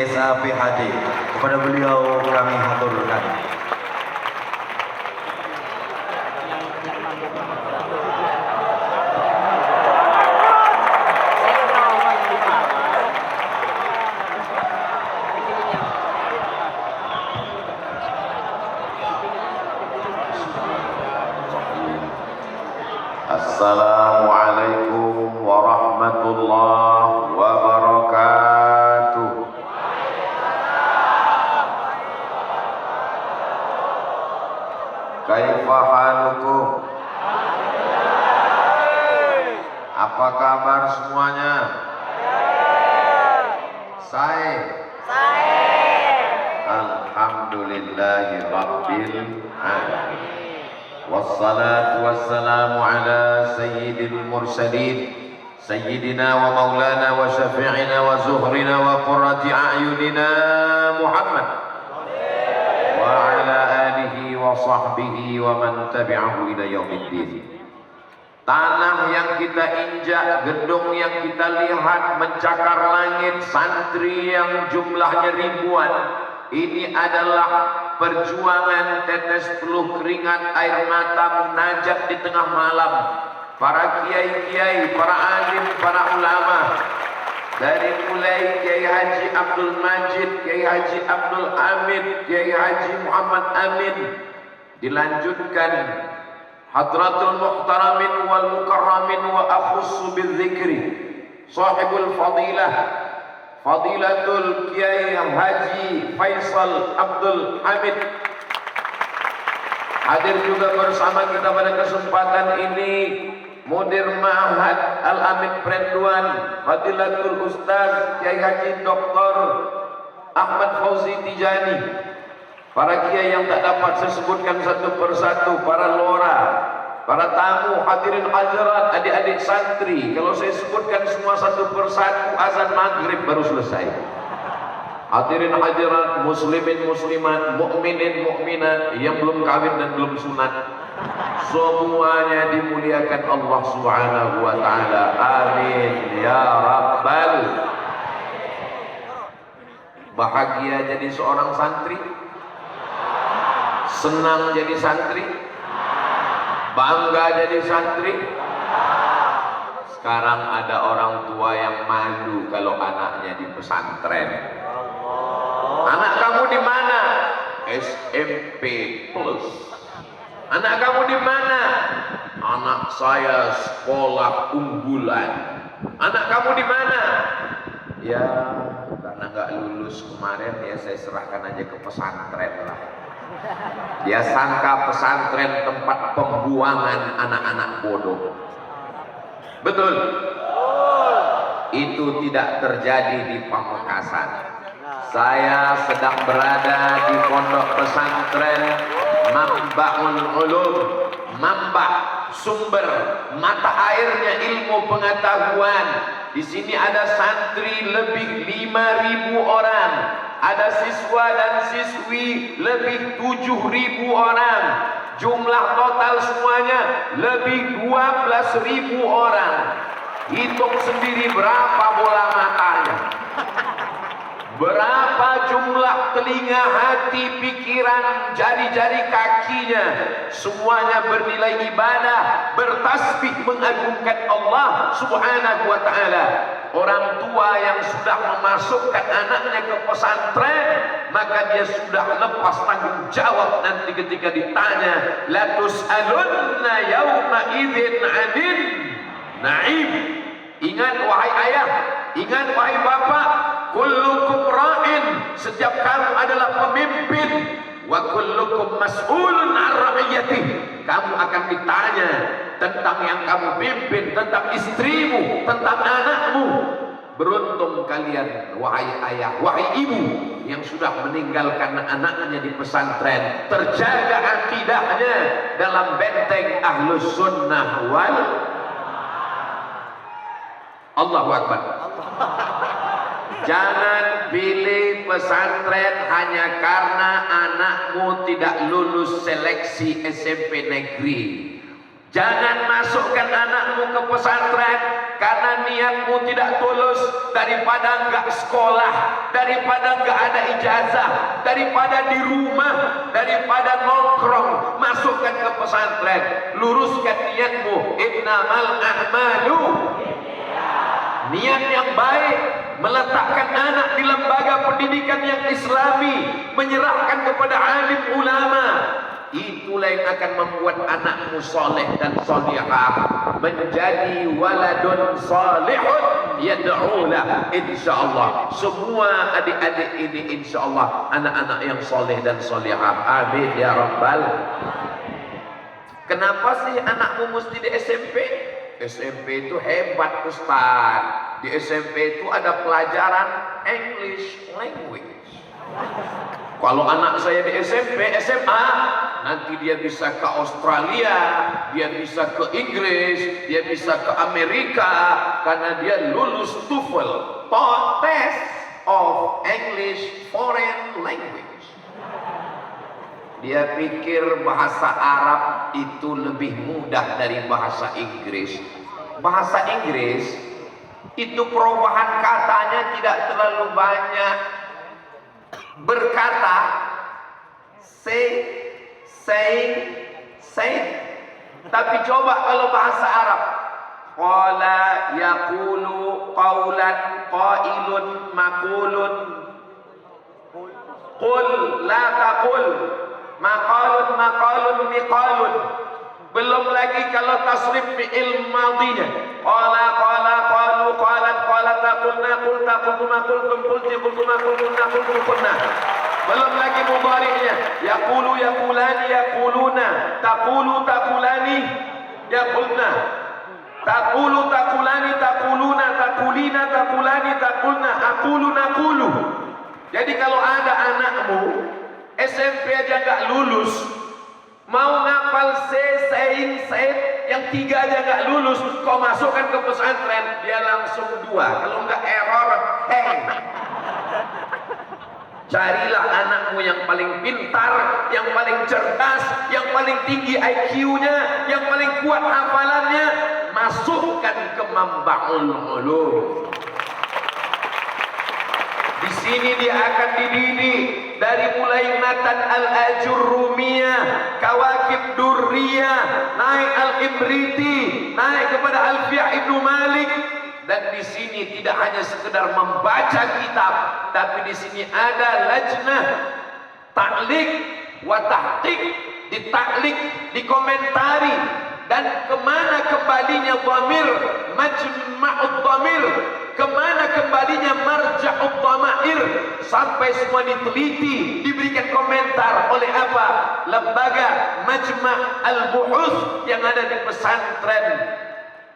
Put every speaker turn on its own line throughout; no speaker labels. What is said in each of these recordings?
SAPHD. Kepada beliau kami haturkan.
Assalamualaikum warahmatullahi wabarakatuh. Kaifa halukum? Apa kabar semuanya? Saya Alhamdulillahi Rabbil Alamin. Wassalatu wassalamu ala sayyidil mursalin sayyidina wa maulana wa syafi'ina wa zuhrina wa qurrati a'yunina Muhammad wa ala alihi wa sahbihi wa man tabi'ahu ila yaumiddin. Tanah yang kita injak, gedung yang kita lihat mencakar langit, santri yang jumlahnya ribuan, ini adalah perjuangan tetes peluh keringat air mata munajat di tengah malam. Para kiai-kiai, para alim, para ulama, dari mulai Kiai Haji Abdul Majid, Kiai Haji Abdul Hamid, Kiai Haji Muhammad Amin, dilanjutkan Hadratul Muhtaramin wal Mukarramin wa akhussu bidzikri sahibul fadilah Fadilatul Kiai Haji Faisal Abdul Hamid hadir juga bersama kita pada kesempatan ini. Mudir Ma'had Al-Amin Perenduan Fadilatul Ustaz Kiai Haji Dr. Ahmad Fauzi Tijani. Para kiai yang tak dapat saya sebutkan satu persatu, para lora, para tamu, hadirin hadirat, adik-adik santri. Kalau saya sebutkan semua satu persatu, azan maghrib baru selesai. Hadirin hadirat, muslimin muslimat, mukminin mukminat yang belum kawin dan belum sunat, semuanya dimuliakan Allah Subhanahu wa taala. Amin ya rabbal. Bahagia jadi seorang santri, senang jadi santri, bangga jadi santri. Sekarang ada orang tua yang malu kalau anaknya di pesantren. Anak kamu di mana? SMP plus. Anak kamu di mana? Anak saya sekolah unggulan. Anak kamu di mana? Ya, karena nggak lulus kemarin ya saya serahkan aja ke pesantren lah. Dia sangka pesantren tempat pembuangan anak-anak bodoh. Betul? Itu tidak terjadi di Pamekasan. Saya sedang berada di pondok pesantren Mambaul Ulum, Mamba, sumber mata airnya ilmu pengetahuan. Di sini ada santri lebih 5.000 orang. Ada siswa dan siswi lebih 7.000 orang. Jumlah total semuanya lebih 12.000 orang. Hitung sendiri berapa bola matanya, berapa jumlah telinga, hati, pikiran, jari-jari kakinya. Semuanya bernilai ibadah, bertasbih mengagungkan Allah Subhanahu wa ta'ala. Orang tua yang sudah memasukkan anaknya ke pesantren, maka dia sudah lepas tanggung jawab nanti ketika ditanya, la tus'alunna yawma idzin 'anil na'im. Ingat wahai ayah, ingat wahai bapak, kullukum ra'in, setiap kamu adalah pemimpin, wa kullukum mas'ulun 'an ra'iyatih, kamu akan ditanya tentang yang kamu pimpin, tentang istrimu, tentang anakmu. Beruntung kalian wahai ayah, wahai ibu yang sudah meninggalkan anaknya di pesantren, terjaga akidahnya dalam benteng Ahlus Sunnah wal Allahu Akbar. Jangan pilih pesantren hanya karena anakmu tidak lulus seleksi SMP negeri. Jangan masukkan anakmu ke pesantren karena niatmu tidak tulus, daripada enggak sekolah, daripada enggak ada ijazah, daripada di rumah, daripada nongkrong, masukkan ke pesantren. Luruskan niatmu. Innamal a'malu, niat yang baik, meletakkan anak di lembaga pendidikan yang islami, menyerahkan kepada alim ulama, itulah yang akan membuat anakmu soleh dan solihah, menjadi waladun solihun yad'ulah. Insyaallah semua adik-adik ini insyaallah anak-anak yang soleh dan solihah. Amin ya rabbal. Kenapa sih anakmu mesti di SMP? SMP itu hebat Ustaz. Di SMP itu ada pelajaran English language. Kalau anak saya di SMP, SMA, nanti dia bisa ke Australia, dia bisa ke Inggris, dia bisa ke Amerika, karena dia lulus TOEFL, Test of English Foreign Language. Dia pikir bahasa Arab itu lebih mudah dari bahasa Inggris. Bahasa Inggris itu perubahan katanya tidak terlalu banyak. Berkata, say, saying, say. Tapi coba kalau bahasa Arab, qala yaqulu qawlan qailun maqulun, qul la taqul, maqalun maqalun miqalun. Belum lagi kalau tasrif fi'il madhinya, qala qala qalu qalat qalat qulna qulta qultuma qultum qulti qultuma qultunna qultum qulna. Belum lagi mudhari'nya, yaqulu yaqulani yaquluna, taqulu taqulani yaqulna, taqulu taqulani taquluna, taqulina taqulani taqulna, aqulu naqulu. Jadi kalau ada anakmu SMP aja nggak lulus, mau ngapal saying, yang 3 aja nggak lulus, kau masukkan ke pesantren, dia langsung 2. Kalau nggak error, hang. Carilah anakmu yang paling pintar, yang paling cerdas, yang paling tinggi IQ-nya, yang paling kuat hafalannya, masukkan ke Mambaul Ulum. Di sini dia akan dididik dari mulai matan al-ajurrumiyah, kawakib durriyah, naik al-ibriti, naik kepada Alfiya Ibnu Malik. Dan di sini tidak hanya sekedar membaca kitab, tapi di sini ada lajnah taklik wa tahqiq, ditaklik, dikomentari, dan kemana kembalinya dhamir, majma'ud dhamir, kemana kembalinya marja'ud dhamair, sampai semua diteliti, diberikan komentar oleh apa? Lembaga Majma' al-Buhuth yang ada di pesantren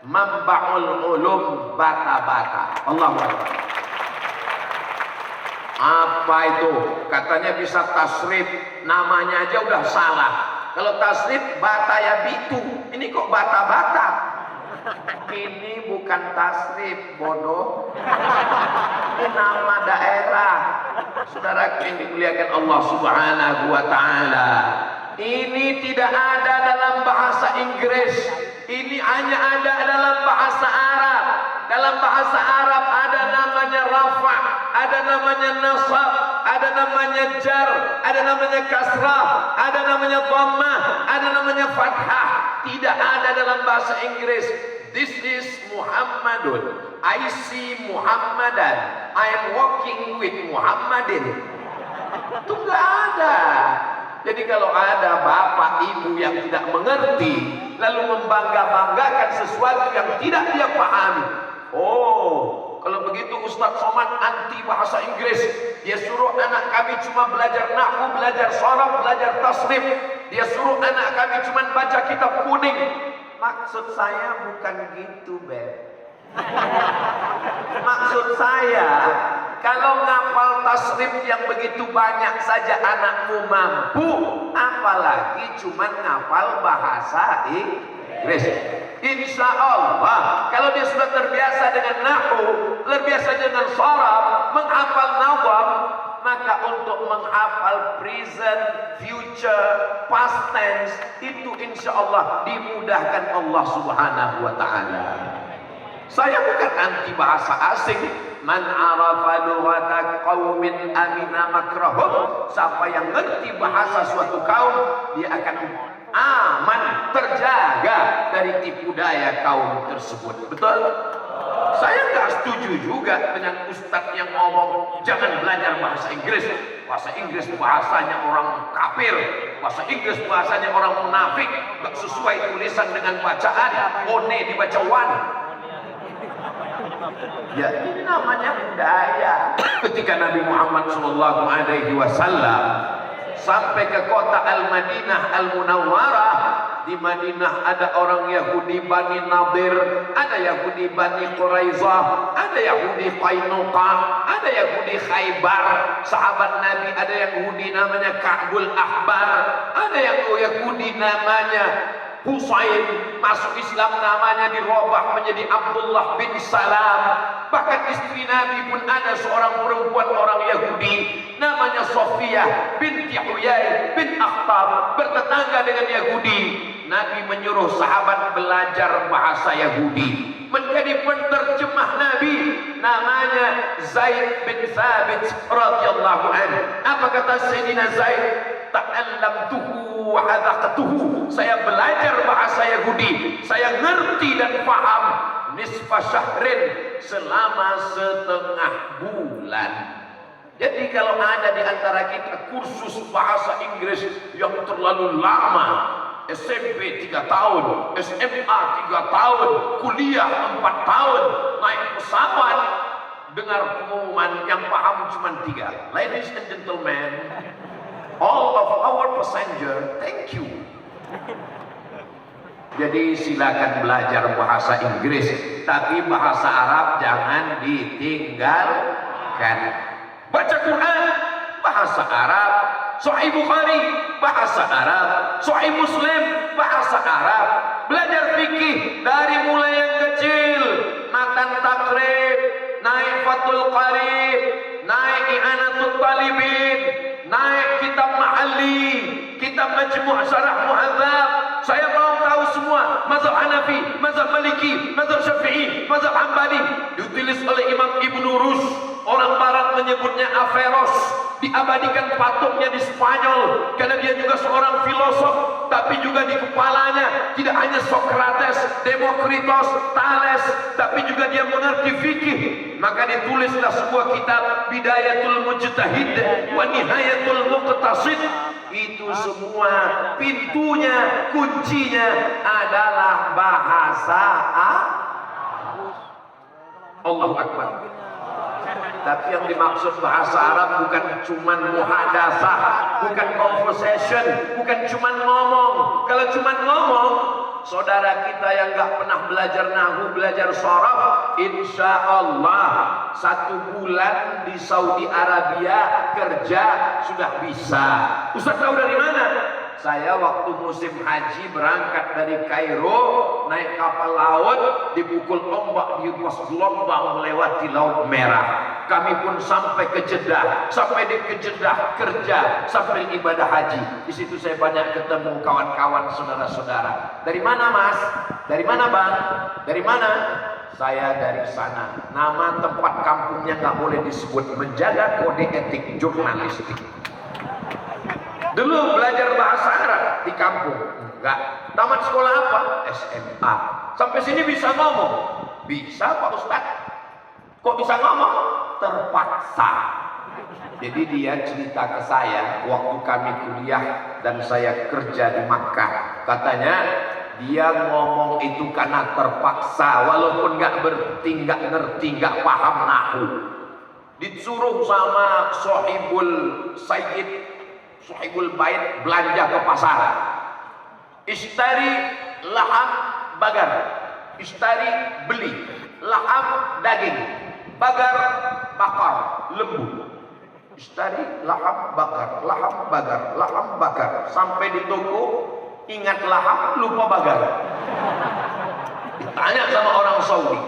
Mambaul Ulum Bata-Bata. Allahu Akbar. Apa itu? Katanya bisa tasrif, namanya aja udah salah. Kalau tasrif bata ya bitu, ini kok bata-bata? Ini bukan tasrif, bodoh. Ini nama daerah. Saudara yang dimuliakan Allah Subhanahu wa taala. Ini tidak ada dalam bahasa Inggris. Ini hanya ada dalam bahasa Arab. Dalam bahasa Arab ada namanya rafa', ada namanya nasab, ada namanya jar, ada namanya kasrah, ada namanya dhammah, ada namanya fathah. Tidak ada dalam bahasa Inggris. This is Muhammadun. I see Muhammadan. I am walking with Muhammadin. Itu enggak ada. Jadi kalau ada bapak ibu yang tidak mengerti, lalu membangga-banggakan sesuatu yang tidak dia pahami. Oh, kalau begitu Ustaz Somad anti bahasa Inggris. Dia suruh anak kami cuma belajar nahwu, belajar sharaf, belajar tasrif. Dia suruh anak kami cuma baca kitab kuning. Maksud saya bukan gitu, Beb. Maksud saya, kalau ngapal tasrif yang begitu banyak saja anakmu mampu, apalagi cuma ngapal bahasa Inggris. Insya Allah, kalau dia sudah terbiasa dengan nahwu, terbiasa dengan sharaf, menghafal nazam, maka untuk menghafal present, future, past tense, itu insya Allah dimudahkan Allah Subhanahu wa Ta'ala. Saya bukan anti bahasa asing. Man arafa lughata qaumin amina makrahum. Siapa yang ngerti bahasa suatu kaum, dia akan aman, terjaga dari tipu daya kaum tersebut. Betul? Saya nggak setuju juga dengan ustadz yang ngomong jangan belajar bahasa Inggris. Bahasa Inggris bahasanya orang kafir, bahasa Inggris bahasanya orang munafik, nggak sesuai tulisan dengan bacaan. One dibaca one. Ya, ini namanya budaya. Ketika Nabi Muhammad SAW sampai ke kota Al-Madinah Al-Munawwarah, di Madinah ada orang Yahudi Bani Nadir, ada Yahudi Bani Quraizah, ada Yahudi Qainuqa, ada Yahudi Khaybar. Sahabat Nabi ada Yahudi namanya Ka'bul Ahbar, ada yang Yahudi namanya Husain, masuk Islam namanya dirubah menjadi Abdullah bin Salam. Bahkan istri Nabi pun ada seorang perempuan orang Yahudi namanya Sofiyah binti Huyai bin Akhtar, bertetangga dengan Yahudi. Nabi menyuruh sahabat belajar bahasa Yahudi. Menjadi penerjemah Nabi namanya Zaid bin Thabit radhiyallahu anhu. Apa kata Sayyidina Zaid? Ta'allamtuhu wa hadaqtuhu. Saya belajar bahasa Yahudi, saya ngerti dan paham nisfa syahrin, selama setengah bulan. Jadi kalau ada di antara kita kursus bahasa Inggris yang terlalu lama, SMP 3 tahun, SMA 3 tahun, kuliah 4 tahun, naik pesawat, dengar pengumuman yang paham cuma 3. Ladies and gentlemen, all of our passenger, thank you. Jadi silakan belajar bahasa Inggris, tapi bahasa Arab jangan ditinggalkan. Baca Quran bahasa Arab, Sahih Bukhari bahasa Arab, Sahih Muslim bahasa Arab. Belajar fikih dari mulai yang kecil, matan takrib, naik Fathul Qarib, naik I'anatul Talibin, naik kitab Ma'ali, kitab Majmu' Syarah Muhadzab. Saya mau tahu semua mazhab Hanafi, mazhab Maliki, mazhab Syafi'i, mazhab Hambali. Ditulis oleh Imam Ibnu Rus. Orang barat menyebutnya Averroes. Diabadikan patungnya di Spanyol karena dia juga seorang filosof, tapi juga di kepalanya tidak hanya Socrates, Demokritos, Thales, tapi juga dia mengerti fikih. Maka ditulislah sebuah kitab Bidayatul Mujtahid wa Nihayatul Muqtasid. Itu semua pintunya, kuncinya adalah bahasa Allahu Akbar. Tapi yang dimaksud bahasa Arab bukan cuman muhadasah, bukan conversation, bukan cuman ngomong. Kalau cuman ngomong, saudara kita yang nggak pernah belajar nahu, belajar sharaf, insya Allah 1 bulan di Saudi Arabia kerja sudah bisa. Ustaz tahu dari mana? Saya waktu musim haji berangkat dari Kairo, naik kapal laut, dipukul ombak, diubas gelombang melewati Laut Merah. Kami pun sampai ke Jeddah, sampai di Jeddah kerja, sampai ibadah haji. Di situ saya banyak ketemu kawan-kawan, saudara-saudara. Dari mana Mas? Dari mana Bang? Dari mana? Saya dari sana. Nama tempat kampungnya nggak boleh disebut, menjaga kode etik jurnalistik. Dulu belajar bahasa Arab di kampung, enggak. Tamat sekolah apa? SMA. Sampai sini bisa ngomong? Bisa Pak Ustadz. Kok bisa ngomong? Terpaksa. Jadi dia cerita ke saya waktu kami kuliah dan saya kerja di Makkah. Katanya dia ngomong itu karena terpaksa, walaupun nggak ngerti, nggak paham nahu. Disuruh sama Sohibul Bait belanja ke pasar. Ishtari laham bagar, ishtari beli laham daging, bagar bakar lembu. Ishtari laham bakar, laham bagar, laham bakar. Sampai di toko ingat laham lupa bagar. Ditanya sama orang Saudi,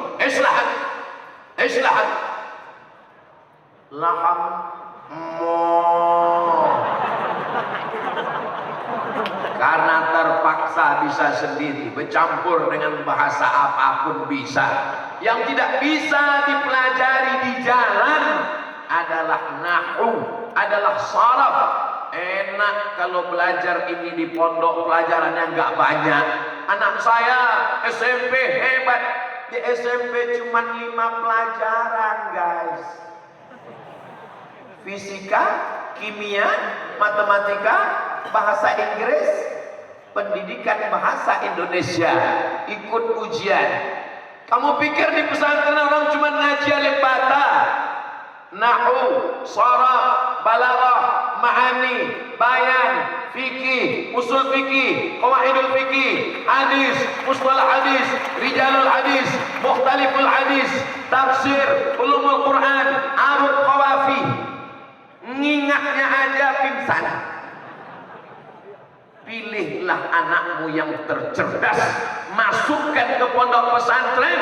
Islahat laham terpaksa bisa sendiri, bercampur dengan bahasa apapun bisa. Yang tidak bisa dipelajari di jalan adalah nahwu, adalah sharaf. Enak kalau belajar ini di pondok, pelajarannya nggak banyak. Anak saya SMP hebat, di SMP cuma 5 pelajaran guys. Fisika, kimia, matematika, bahasa Inggris, pendidikan bahasa Indonesia, ikut ujian. Kamu pikir di pesantren orang cuma ngaji alif bata, nahwu, sharaf, balaghah, ma'ani, bayan, fikih, usul fikih, qawaidul fikih, hadis, mustalah hadis, rijalul hadis, mukhtaliful hadis, tafsir, ulumul Quran, arud qawafi. Ngingatnya aja pingsan. Pilihlah anakmu yang tercerdas, masukkan ke pondok pesantren,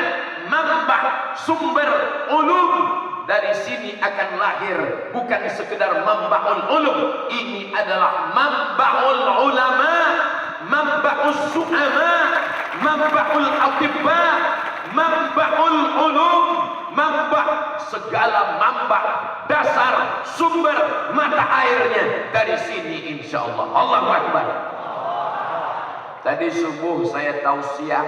manbah sumber ulum. Dari sini akan lahir bukan sekedar manbaul ulum, ini adalah manbaul ulama, manbaus su'ama, manbaul atibba, manbaul ulum, manbah segala manbah, dasar sumber mata airnya dari sini insyaallah. Allahu Akbar. Tadi subuh saya tausiah,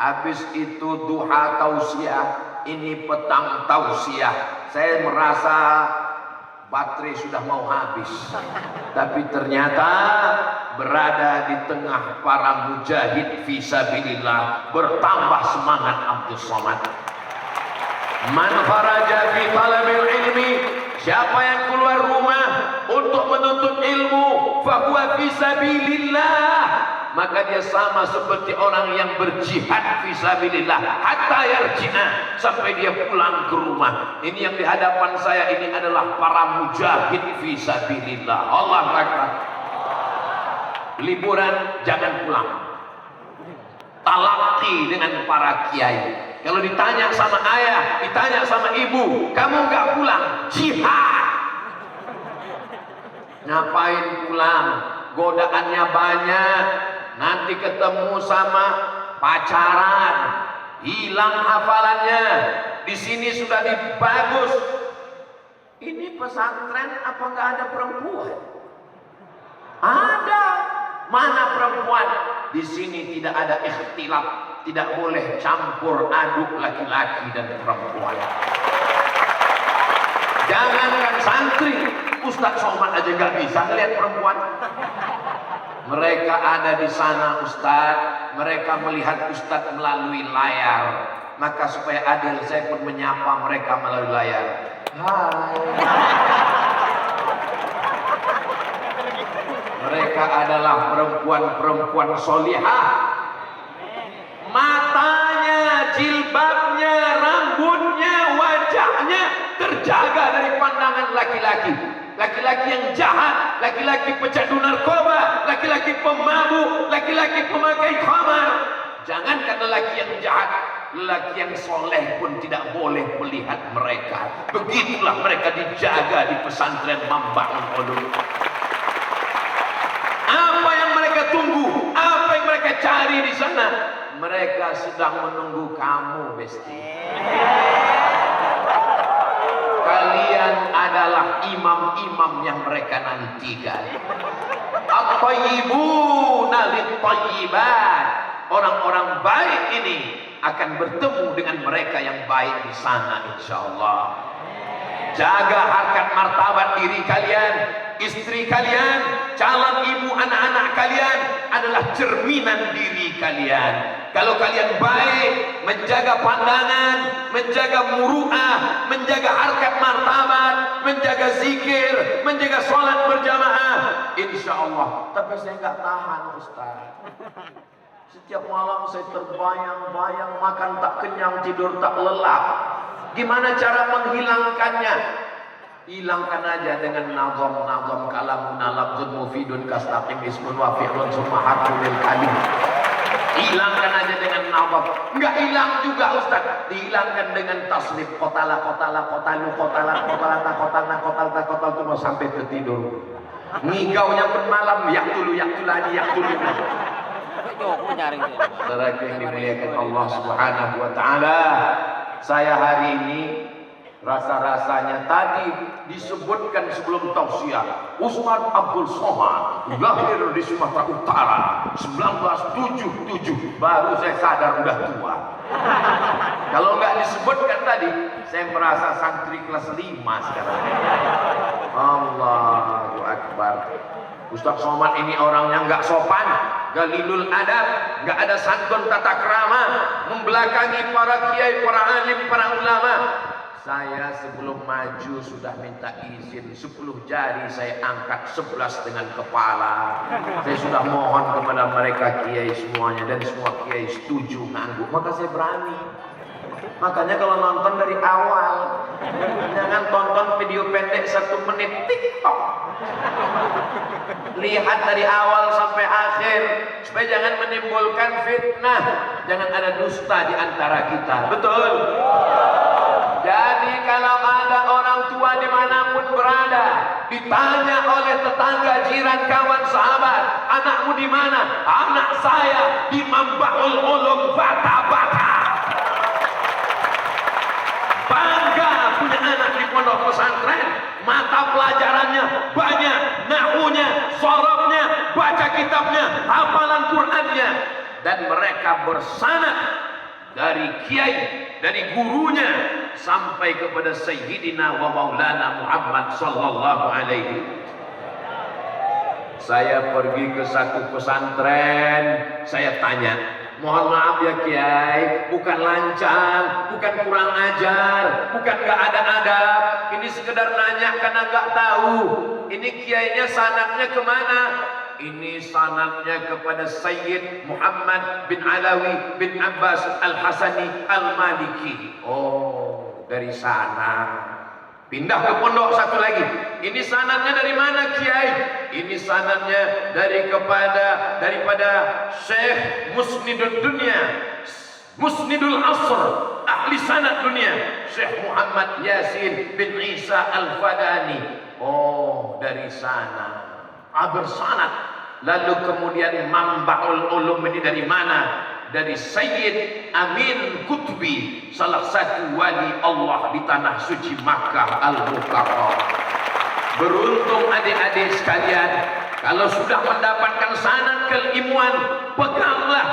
habis itu duha tausiah, ini petang tausiah. Saya merasa baterai sudah mau habis, tapi ternyata berada di tengah para mujahid fisabilillah, bertambah semangat Abdul Somad. Man faraja fi talabil ilmi, siapa yang keluar rumah untuk menuntut ilmu, fahuwa fisabilillah, maka dia sama seperti orang yang berjihad fisabilillah hatta yarji'ah, sampai dia pulang ke rumah. Ini yang di hadapan saya ini adalah para mujahid fisabilillah. Allah Akbar. Liburan jangan pulang, talaki dengan para kiai. Kalau ditanya sama ayah, ditanya sama ibu, kamu nggak pulang, jihad. Ngapain pulang? Godaannya banyak. Nanti ketemu sama pacaran, hilang hafalannya. Di sini sudah dibagus. Ini pesantren apa nggak ada perempuan? Ada. Mana perempuan? Di sini tidak ada ikhtilaf, tidak boleh campur aduk laki-laki dan perempuan. Jangankan santri, Ustadz Somad aja nggak bisa lihat perempuan. Mereka ada di sana Ustadz, mereka melihat Ustadz melalui layar. Maka supaya adil saya pun menyapa mereka melalui layar. Hai. Mereka adalah perempuan-perempuan solihah. Matanya, jilbabnya, rambutnya, wajahnya terjaga dari pandangan laki-laki. Laki-laki yang jahat, laki-laki pecandu narkoba, laki-laki pemabuk, laki-laki pemakai khamar. Jangankan lelaki yang jahat, lelaki yang soleh pun tidak boleh melihat mereka. Begitulah mereka dijaga di pesantren Mambangun Ulum. Apa yang mereka tunggu? Apa yang mereka cari di sana? Mereka sedang menunggu kamu, Besti. Kalian adalah imam-imam yang mereka nantikan. At-tayyibuna lit-tayyibat. Orang-orang baik ini akan bertemu dengan mereka yang baik di sana insyaallah. Jaga harkat martabat diri kalian, istri kalian, calon ibu anak-anak kalian adalah cerminan diri kalian. Kalau kalian baik, menjaga pandangan, menjaga muru'ah, menjaga harkat martabat, menjaga zikir, menjaga sholat berjamaah, insya Allah. Tapi saya nggak tahan Ustaz. Setiap malam saya terbayang-bayang, makan tak kenyang, tidur tak lelap. Gimana cara menghilangkannya? Hilangkan aja dengan nazam kalamun lafzun mufidun kastaqim ismun wa fi'lun summa harfun lil kalim. Hilangkan aja dengan nazam. Enggak hilang juga Ustaz. Dihilangkan dengan tasnif qotala itu sampai tertidur. Ngigaunya pun malam yaktulu. Saudara yang dimuliakan Allah Subhanahu wa taala, saya hari ini rasa-rasanya tadi disebutkan sebelum tausiah, Ustaz Abdul Somad lahir di Sumatera Utara 1977, baru saya sadar udah tua. Kalau nggak disebutkan tadi, saya merasa santri kelas 5 sekarang. Allahu Akbar. Ustaz Somad ini orangnya nggak sopan, galilul adab, nggak ada santun tata krama, membelakangi para kiai, para alim, para ulama. Saya sebelum maju sudah minta izin 10 jari saya angkat 11 dengan kepala. Saya sudah mohon kepada mereka kiai semuanya, dan semua kiai setuju ngangguk, maka saya berani. Makanya kalau nonton dari awal, jangan tonton video pendek 1 menit TikTok. Lihat dari awal sampai akhir supaya jangan menimbulkan fitnah, jangan ada dusta di antara kita. Betul? Jadi kalau ada orang tua dimanapun berada, ditanya oleh tetangga, jiran, kawan, sahabat, anakmu di mana? Anak saya di Mambaul Ulum Bata-Bata. Bangga punya anak di pondok pesantren, mata pelajarannya banyak, nahunya, sorobnya, baca kitabnya, hafalan Qur'annya, dan mereka bersanad dari kiai, dari gurunya sampai kepada Sayyidina wa Maulana Muhammad sallallahu alaihi. Saya pergi ke satu pesantren, saya tanya, mohon maaf ya kiai, bukan lancang, bukan kurang ajar, bukan gak ada adab, ini sekedar nanya karena gak tahu. Ini kiainya sanadnya kemana? Ini sanadnya kepada Sayyid Muhammad bin Alawi bin Abbas Al-Hasani Al-Maliki. Oh, dari sana. Pindah ke pondok satu lagi. Ini sanadnya dari mana kiai? Ini sanadnya daripada Syekh Musnidul Dunia, Musnidul Asr, ahli sanad dunia, Syekh Muhammad Yasin bin Isa Al-Fadani. Oh, dari sana. Bersanad. Lalu kemudian Mambaul Ulum ini dari mana? Dari Sayyid Amin Qutbi, salah satu wali Allah di tanah suci Makkah Al-Mukarramah. Beruntung adik-adik sekalian, kalau sudah mendapatkan sanad keilmuan, peganglah.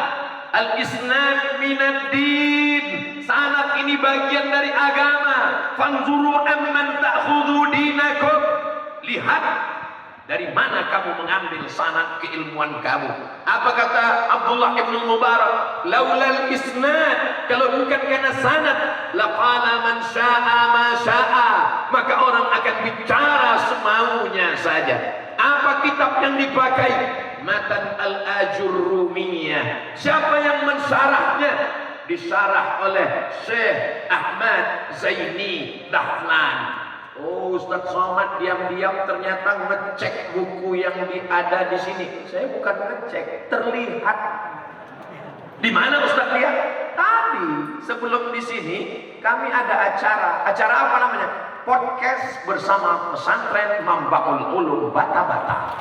Al-isnad minad din. Sanad ini bagian dari agama. Fanzuru amman ta'khudhu dinakum. Lihat dari mana kamu mengambil sanad keilmuan kamu. Apa kata Abdullah ibn Mubarak? Laulal isnad, kalau bukan karena sanad, laqala man syaa ma syaa, maka orang akan bicara semaunya saja. Apa kitab yang dipakai? Matan al-Ajurrumiyah. Siapa yang mensyarahnya? Disyarah oleh Syekh Ahmad Zaini Dahlan. Oh, Ustaz Somad diam-diam ternyata ngecek buku yang ada di sini. Saya bukan ngecek, terlihat. Di mana Ustaz lihat? Tadi sebelum di sini kami ada acara. Acara apa namanya? Podcast bersama pesantren Mambaul Ulum Bata-Bata.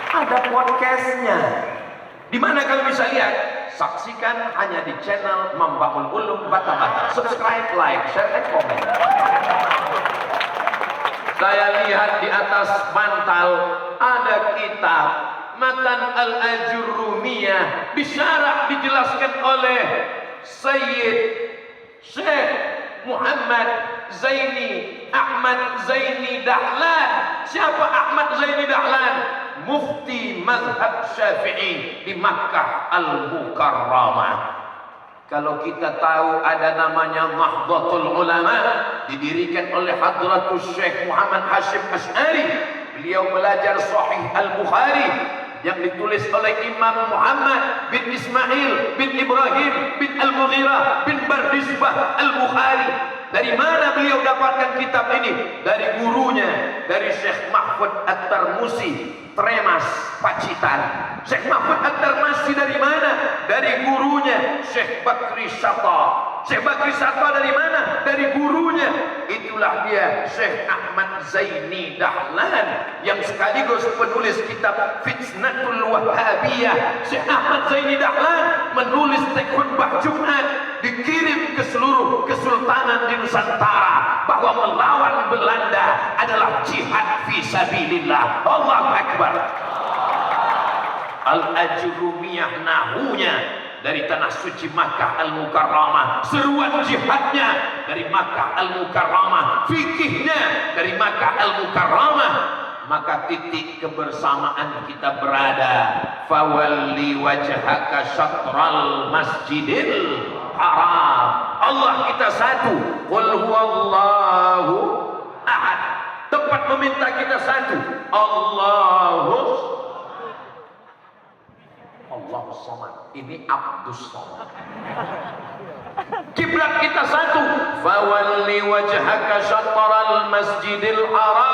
Ada podcastnya. Di mana kalian bisa lihat? Saksikan hanya di channel Mambaul Ulum Bata-Bata. Subscribe, like, share, dan komen. Saya lihat di atas bantal ada kitab Matan al-Ajurrumiyah, disyarah, dijelaskan oleh Sayyid Syekh Muhammad Zaini Ahmad Zaini Dahlan. Siapa Ahmad Zaini Dahlan? Mufti mazhab Syafi'i di Makkah Al-Mukarramah. Kalau kita tahu ada namanya Nahdlatul Ulama, didirikan oleh Hadratus Syekh Muhammad Hashim Asy'ari. Beliau belajar Sahih Al-Bukhari yang ditulis oleh Imam Muhammad bin Ismail bin Ibrahim bin Al-Mughirah bin Bardisbah Al-Bukhari. Dari mana beliau dapatkan kitab ini? Dari gurunya, dari Syekh Mahfud At-Tarmusi, Tremas, Pacitan. Syekh Mahfud At-Tarmusi dari mana? Dari gurunya, Syekh Bakri Syata, Syekh Bakri Satwa dari mana? Dari gurunya. Itulah dia Syekh Ahmad Zaini Dahlan yang sekaligus penulis kitab Fitnatul Wahhabiyah. Syekh Ahmad Zaini Dahlan menulis teks khutbah Jumat, dikirim ke seluruh kesultanan di Nusantara, bahwa melawan Belanda adalah jihad fi sabilillah. Allahu Akbar. Al-Ajrumiyah nahunya dari tanah suci Makkah Al-Mukarramah, seruan jihadnya dari Makkah Al-Mukarramah, fikihnya dari Makkah Al-Mukarramah. Maka titik kebersamaan kita berada, fawalli wajhaka syatral masjidil haram. Allah kita satu, qul huwallahu ahad. Tempat meminta kita satu, Allahu Samad. Ini Abdus Samad. Kiblat kita satu, fawalli wajhaka syatral masjidil haram.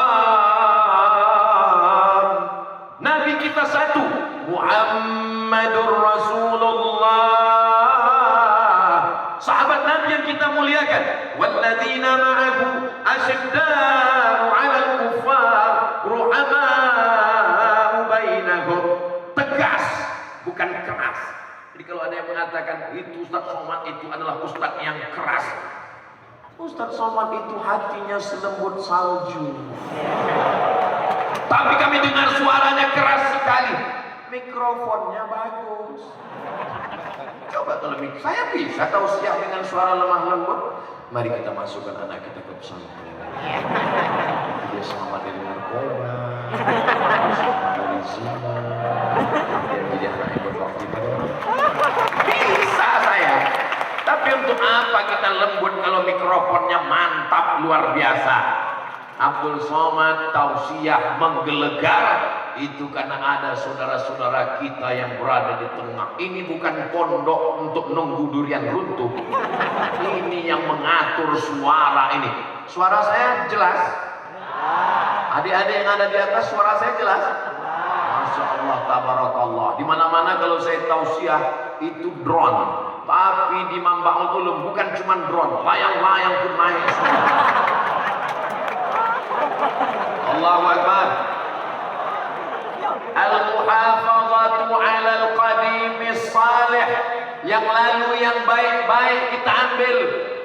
Nabi kita satu, Muhammadur Rasulullah. Sahabat Nabi yang kita muliakan, walladzina ma'ahu asyidda'u 'alal kuffar ruhama'u bainahum. Tegas, bukan keras. Jadi kalau ada yang mengatakan itu Ustaz Somad itu adalah Ustaz yang keras, Ustaz Somad itu hatinya selembut salju. Tapi kami dengar suaranya keras sekali, mikrofonnya bagus. Coba kalau saya bisa tausiah dengan suara lemah lembut. Mari kita masukkan anak kita ke pesantren. Dia selamat dari narkoba, selamat dari zina, dia anak yang berbakti pada bisa saya. Tapi untuk apa kita lembut kalau mikrofonnya mantap luar biasa? Abdul Somad tausiah menggelegar itu karena ada saudara-saudara kita yang berada di tengah. Ini bukan pondok untuk nunggu durian runtuh. Ini yang mengatur suara ini. Suara saya jelas? Adik-adik yang ada di atas, suara saya jelas? Masya Allah, tabarakallah. Di mana-mana kalau saya tausiah itu drone. Tapi di Mambaul Ulum bukan cuma drone, layang-layang pun naik. Allahu Akbar. Al-muhafazatu 'alal qadimis salih. Yang lalu yang baik-baik kita ambil.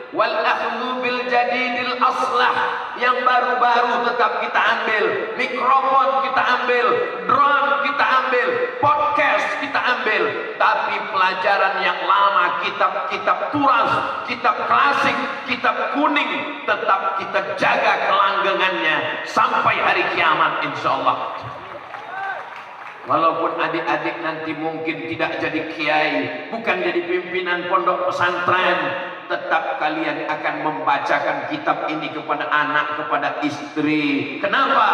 Wal akhdhu bil jadidil aslah. Yang baru-baru tetap kita ambil. Mikrofon kita ambil, drone kita ambil, podcast kita ambil. Tapi pelajaran yang lama, kitab-kitab turas, kitab klasik, kitab kuning, tetap kita jaga kelanggengannya sampai hari kiamat insyaallah. Walaupun adik-adik nanti mungkin tidak jadi kiai, bukan jadi pimpinan pondok pesantren, tetap kalian akan membacakan kitab ini kepada anak, kepada istri. Kenapa?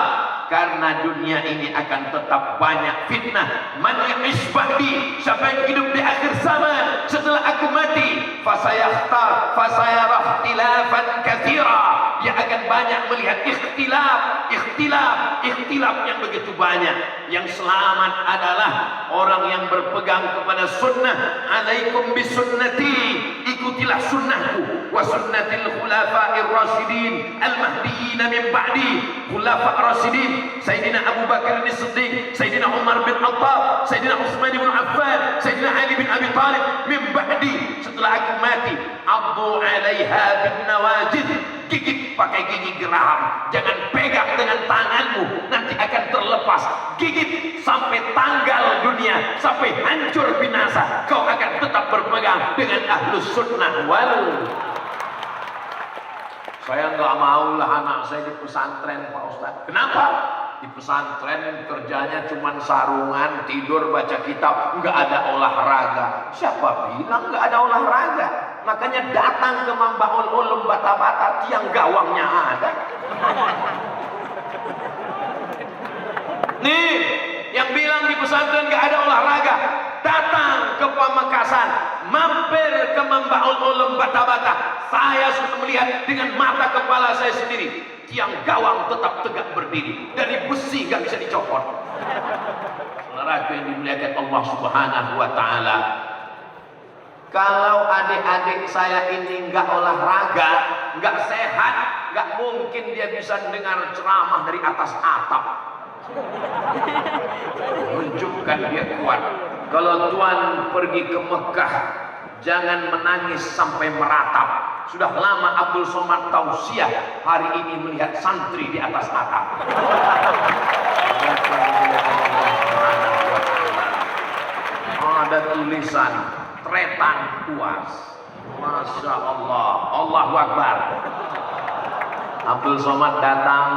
Karena dunia ini akan tetap banyak fitnah. Man ya'ish ba'di, siapa yang hidup di akhir zaman setelah aku mati, fasayara ikhtilafan katsira. Dia akan banyak melihat ikhtilaf yang begitu banyak. Yang selamat adalah orang yang berpegang kepada sunnah. Alaikum bisunnati, ikutilah sunnahku, wa sunnatil khulafa'ir rasyidin al-mahdiyyin min ba'di. Khulafa' rasyidin, Sayyidina Abu Bakar as-Siddiq, Sayyidina Umar bin Khattab, Sayyidina Utsman bin Affan, Sayyidina Ali bin Abi Thalib min ba'di. Setelah aku mati, addu 'alaiha bin nawajid, gigit pakai gigi geraham. Jangan pegang dengan tanganmu, nanti akan terlepas. Gigit sampai tanggal dunia, sampai hancur binasa. Kau akan tetap berpegang dengan ahlus sunnah wal. Saya nggak mau lah anak saya di pesantren, Pak Ustadz. Kenapa? Di pesantren kerjanya cuma sarungan, tidur, baca kitab, nggak ada olahraga. Siapa bilang nggak ada olahraga? Makanya datang ke Mambaul Ulum Bata-Bata, tiang gawangnya ada. Nih, yang bilang di pesantren nggak ada olahraga, datang ke Pamekasan, mampir ke Mambaul Ulum Bata-Bata. Saya sudah melihat dengan mata kepala saya sendiri. Tiang gawang tetap tegak berdiri, dari besi nggak bisa dicopot. Saudara yang dimuliakan Allah Subhanahu wa taala, Kalau adik-adik saya ini nggak olahraga, nggak sehat, nggak mungkin dia bisa dengar ceramah dari atas atap. Menunjukkan dia kuat. Kalau Tuhan pergi ke Mekah, jangan menangis sampai meratap. Sudah lama Abdul Somad tausiah, hari ini melihat santri di atas atap. Ada tulisan tretan puas. Masya Allah, Allahu Akbar. Abdul Somad datang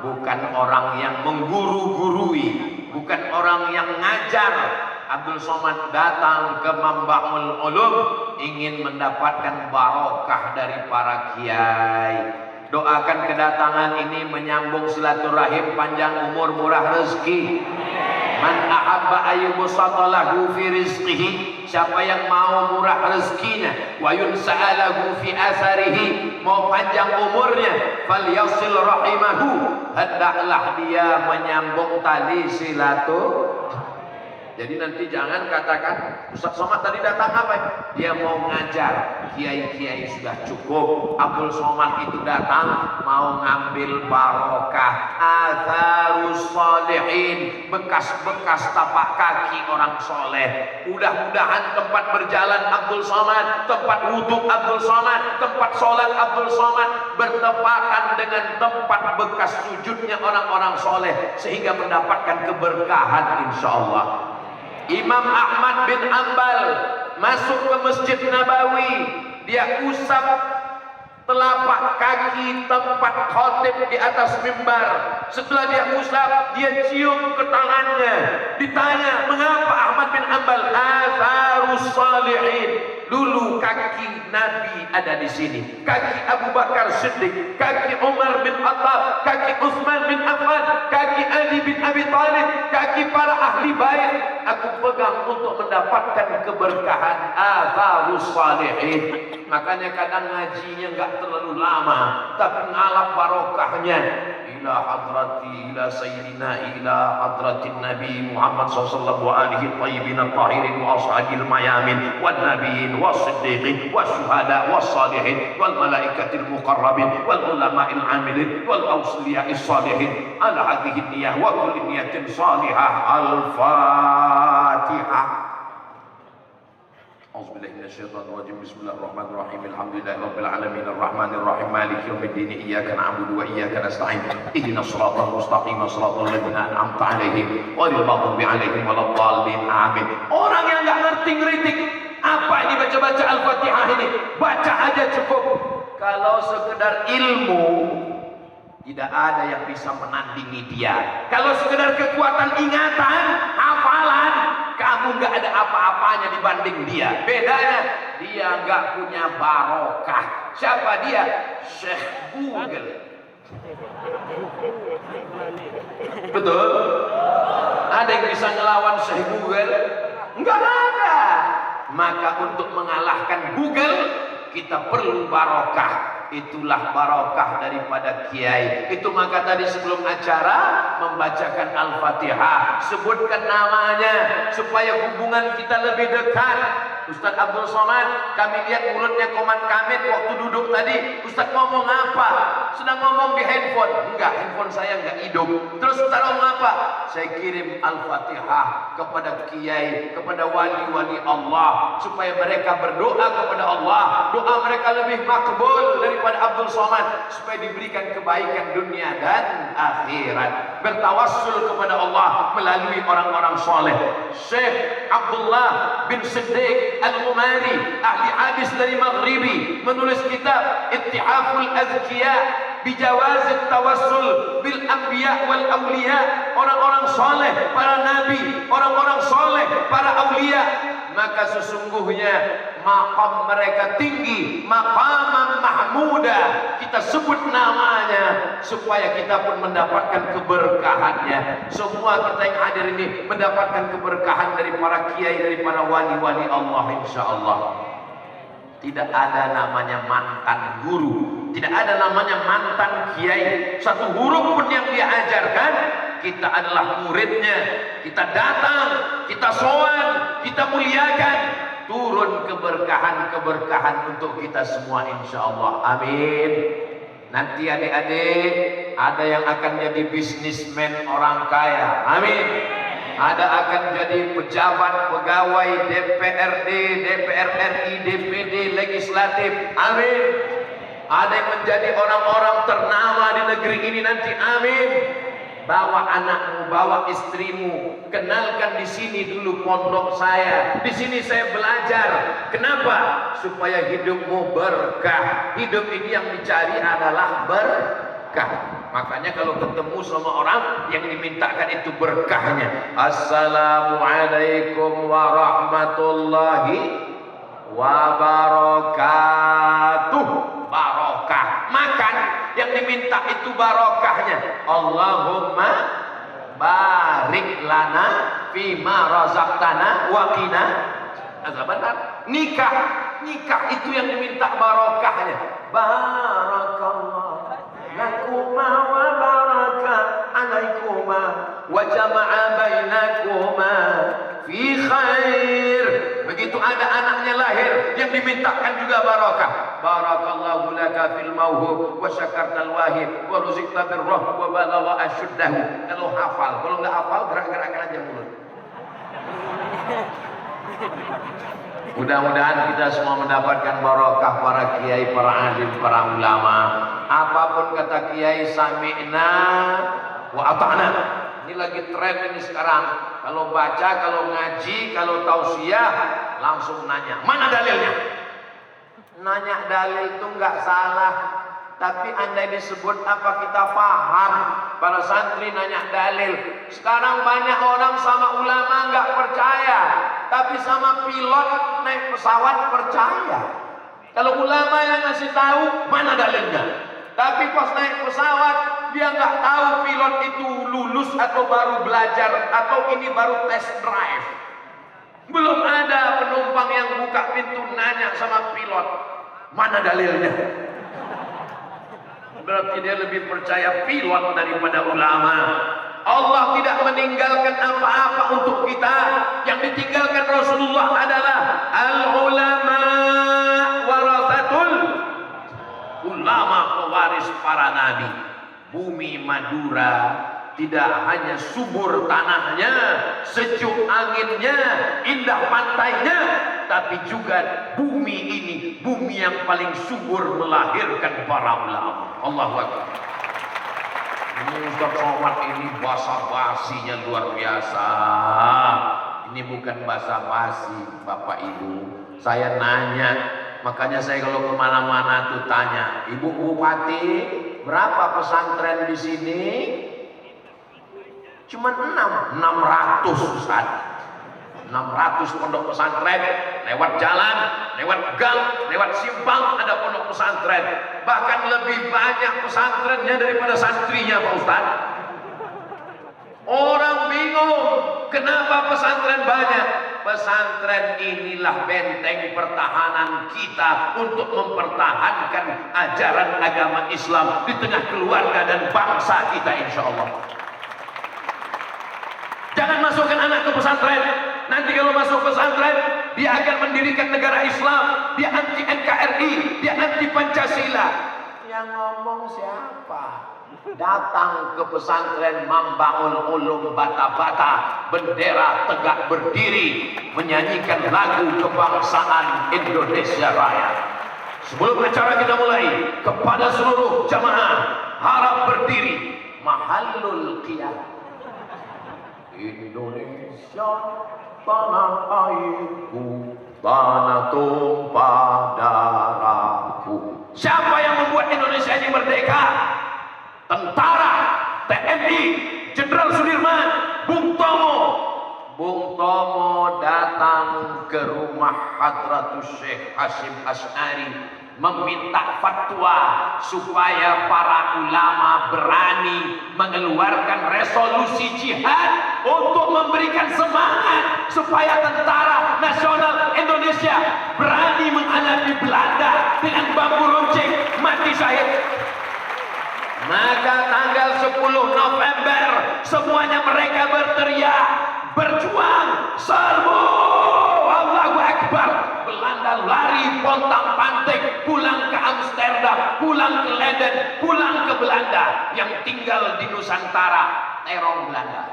bukan orang yang mengguru-gurui, bukan orang yang ngajar. Abdul Somad datang ke Mambaul Ulum ingin mendapatkan barokah dari para kiai. Doakan kedatangan ini menyambung silaturahim, panjang umur, murah rezeki. Man ahabba ayyubsata lahu fi rizqihi, siapa yang mau murah rezekinya, wa yunsa'alahu fi asarihi, mau panjang umurnya, falyasil rahimahu, hendaklah dia menyambung tali silaturahim. Jadi nanti jangan katakan Ustaz Somad tadi datang apa? Dia mau ngajar, kiai-kiai sudah cukup. Abdul Somad itu datang mau ngambil barokah, atharus sholihin, bekas-bekas tapak kaki orang soleh. Mudah-mudahan tempat berjalan Abdul Somad, tempat wudhu Abdul Somad, tempat sholat Abdul Somad bertepatan dengan tempat bekas sujudnya orang-orang soleh, sehingga mendapatkan keberkahan insya Allah. Imam Ahmad bin Ambal masuk ke Masjid Nabawi, dia usap telapak kaki tempat khotib di atas mimbar. Setelah dia usap, dia cium ke tangannya. Ditanya, mengapa Ahmad bin Ambal? Atharus salihin. Dulu kaki Nabi ada di sini, kaki Abu Bakar Siddiq, kaki Umar bin Khattab, kaki Utsman bin Affan, kaki Ali bin Abi Thalib, kaki para ahli bait. Aku pegang untuk mendapatkan keberkahan atharus salihin. Makanya kadang ngajinya nggak terlalu lama, tapi ngalap barokahnya. Ila hadrati, ila sayyidina, ila hadratin Nabi Muhammad sallallahu alaihi tayyibin at-tahirin wa ashabil mayamin wan nabiyyin was siddiqin was syuhada was salihin wal malaikatil muqarrabin wal ulama'il amilin wal awliya'is salihin ala hadhihi niyyah wa kulli niyatin salihah. Al-Fatihah. A'udzubillahi minasyaitonir rajim. Bismillahirrahmanirrahim. Alhamdulillahi rabbil alamin arrahmanir rahim maliki yaumiddin iyyaka na'budu wa iyyaka nasta'in ihdinas siratal mustaqim siratal ladzina an'amta 'alaihim ghairil maghdubi 'alaihim waladdallin. Amin. Orang yang enggak ngerti ngeritik apa ini baca-baca Al-Fatihah ini, baca aja cukup. Kalau sekedar ilmu, tidak ada yang bisa menandingi dia. Kalau sekedar kekuatan ingatan, hafalan, kamu nggak ada apa-apanya dibanding dia. Bedanya, dia nggak punya barokah. Siapa dia? Syekh Google. Betul? Ada yang bisa ngelawan Syekh Google? Nggak ada. Maka untuk mengalahkan Google, kita perlu barokah. Itulah barokah daripada kiai. Itu maka tadi sebelum acara membacakan Al-Fatihah, sebutkan namanya supaya hubungan kita lebih dekat. Ustaz Abdul Somad, kami lihat mulutnya komat kamit waktu duduk tadi. Ustaz ngomong apa? Sedang ngomong di handphone. Enggak, handphone saya enggak hidup. Terus Ustaz ngomong apa? Saya kirim Al-Fatihah kepada kiai, kepada wali-wali Allah, supaya mereka berdoa kepada Allah. Doa mereka lebih makbul daripada Abdul Somad, supaya diberikan kebaikan dunia dan akhirat. Bertawassul kepada Allah melalui orang-orang soleh. Syekh Abdullah bin Siddiq Al-Umari, ahli hadis dari Maghribi, menulis kitab Ittihaful Azkiya bijawaz tawassul bil anbiya wal awliya. Orang-orang soleh, para nabi, orang-orang soleh, para awliya, maka sesungguhnya maqam mereka tinggi, maqaman mahmuda. Kita sebut namanya supaya kita pun mendapatkan keberkahannya. Semua kita yang hadir ini mendapatkan keberkahan dari para kiai, dari para wali-wali Allah insyaallah. Tidak ada namanya mantan guru, tidak ada namanya mantan kiai. Satu huruf pun yang dia ajarkan, kita adalah muridnya. Kita datang, kita sowan, kita muliakan. turun keberkahan-keberkahan untuk kita semua insyaallah. Amin. Nanti adik-adik ada yang akan jadi bisnismen orang kaya. Amin. Ada akan jadi pejabat, pegawai DPRD, DPR RI, DPD, legislatif. Amin. Ada yang menjadi orang-orang ternama di negeri ini nanti. Amin. Bawa anakmu, bawa istrimu, kenalkan di sini dulu pondok saya. Di sini saya belajar. Kenapa? Supaya hidupmu berkah. Hidup ini yang dicari adalah berkah. Makanya kalau ketemu sama orang yang dimintakan itu berkahnya. Assalamualaikum warahmatullahi wabarakatuh. Barokah. Makan yang diminta itu barokahnya. Allahumma barik lana fima razaqtana wa qina azabannar. Nikah itu yang diminta barokahnya. Barakallah lakuma wa baraka alaikuma wa jama'a bainakuma fi khair. Begitu ada anaknya lahir yang dimintakan juga barokah. Barakallahu laka fil mauhub wa syakartal wahib wa ruzikta birrah wa balagha asyuddahu. Kalau hafal, kalau enggak hafal gerak-gerakkan aja mulut. Mudah-mudahan kita semua mendapatkan barokah para kiai, para alim, para ulama. Apapun kata kiai, sami'na wa ata'na. Ini lagi tren ini sekarang. Kalau baca, kalau ngaji, kalau tausiah, langsung nanya, mana dalilnya? Nanya dalil itu nggak salah, tapi andai disebut apa kita paham. Para santri nanya dalil. Sekarang banyak orang sama ulama nggak percaya, tapi sama pilot naik pesawat percaya. Kalau ulama yang ngasih tahu, mana dalilnya? Tapi pas naik pesawat, dia nggak tahu pilot itu lulus atau baru belajar atau ini baru test drive. Belum ada penumpang yang buka pintu nanya sama pilot, mana dalilnya? Berarti dia lebih percaya pilot daripada ulama. Allah tidak meninggalkan apa-apa untuk kita. Yang ditinggalkan Rasulullah adalah al-ulama warasatul, ulama pewaris para nabi. Bumi Madura tidak hanya subur tanahnya, sejuk anginnya, indah pantainya, tapi juga bumi ini, bumi yang paling subur melahirkan para ulama. Allahu Akbar. Ustaz Somad ini basa-basinya luar biasa. Ini bukan basa-basi, Bapak Ibu. Saya nanya, makanya saya kalau kemana-mana tuh tanya, Ibu Bupati, berapa pesantren di sini? Cuma 600 Ustaz. 600 pondok pesantren, lewat jalan, lewat gang, lewat simpang ada pondok pesantren. Bahkan lebih banyak pesantrennya daripada santrinya Pak Ustaz. Orang bingung, kenapa pesantren banyak? Pesantren inilah benteng pertahanan kita untuk mempertahankan ajaran agama Islam di tengah keluarga dan bangsa kita insya Allah. Jangan masukkan anak ke pesantren. Nanti kalau masuk pesantren, dia akan mendirikan negara Islam. Dia anti NKRI, dia anti Pancasila. Yang ngomong siapa? Datang ke pesantren membangun ulum bata-bata, bendera tegak berdiri, menyanyikan lagu kebangsaan Indonesia Raya. Sebelum acara kita mulai, kepada seluruh jamaah harap berdiri. Mahallul qiyam. Indonesia tanah airku, tanah tumpah darahku. Siapa yang membuat Indonesia ini merdeka? Tentara, TNI, Jenderal Sudirman, Bung Tomo. Bung Tomo datang ke rumah Hadratus Syekh Hasyim Asy'ari meminta fatwa supaya para ulama berani mengeluarkan resolusi jihad untuk memberikan semangat supaya tentara nasional Indonesia berani menghadapi Belanda dengan bambu runcing mati syahid. Maka tanggal 10 November semuanya mereka berteriak, berjuang, serbu, Allahu Akbar. kita lari pontang-panting, pulang ke Amsterdam, pulang ke Leiden, pulang ke Belanda. Yang tinggal di Nusantara teror Belanda.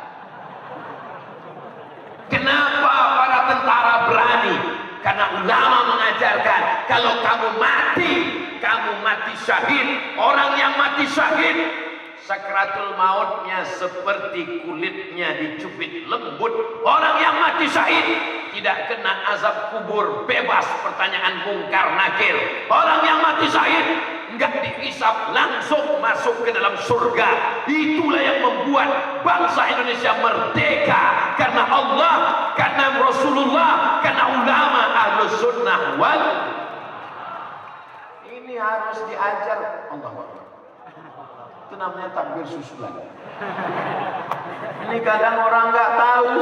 Kenapa para tentara berani? Karena ulama mengajarkan kalau kamu mati syahid. Orang yang mati syahid, sakratul mautnya seperti kulitnya dicubit lembut. Orang yang mati syahid tidak kena azab kubur, bebas pertanyaan mungkar nakir. Orang yang mati syahid enggak dihisab, langsung masuk ke dalam surga. Itulah yang membuat bangsa Indonesia merdeka, karena Allah, karena Rasulullah, karena ulama Ahlus Sunnah wal. Ini harus diajar. Allah Akbar. Itu namanya takbir susulan. Ini kadang orang nggak tahu,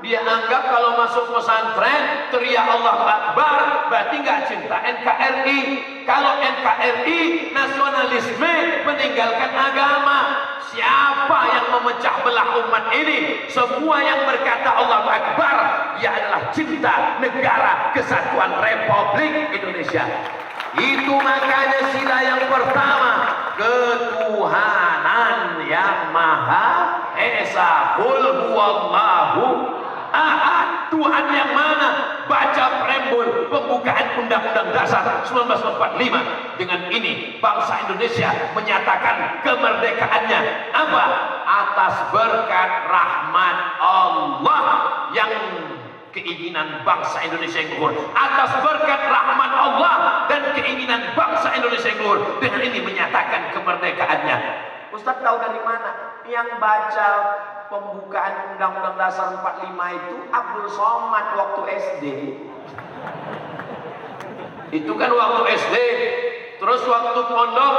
dia anggap kalau masuk pesantren teriak Allah Akbar berarti nggak cinta NKRI. Kalau NKRI nasionalisme, meninggalkan agama. Siapa yang memecah belah umat ini? Semua yang berkata Allah Akbar, ia adalah cinta negara kesatuan Republik Indonesia. Itu makanya sila yang pertama, ketuhanan yang maha esa. Qul huwallahu ahad. Tuhan yang mana? Baca preambul pembukaan Undang-Undang Dasar 1945. Dengan ini bangsa Indonesia menyatakan kemerdekaannya. Apa? Atas berkat rahmat Allah yang keinginan bangsa Indonesia yang luhur, atas berkat rahmat Allah dan keinginan bangsa Indonesia yang luhur. Dengan ini menyatakan kemerdekaannya. Ustaz tahu dari mana? Yang baca pembukaan Undang-Undang Dasar 45 itu Abdul Somad waktu SD. Itu kan waktu SD. Terus waktu pondok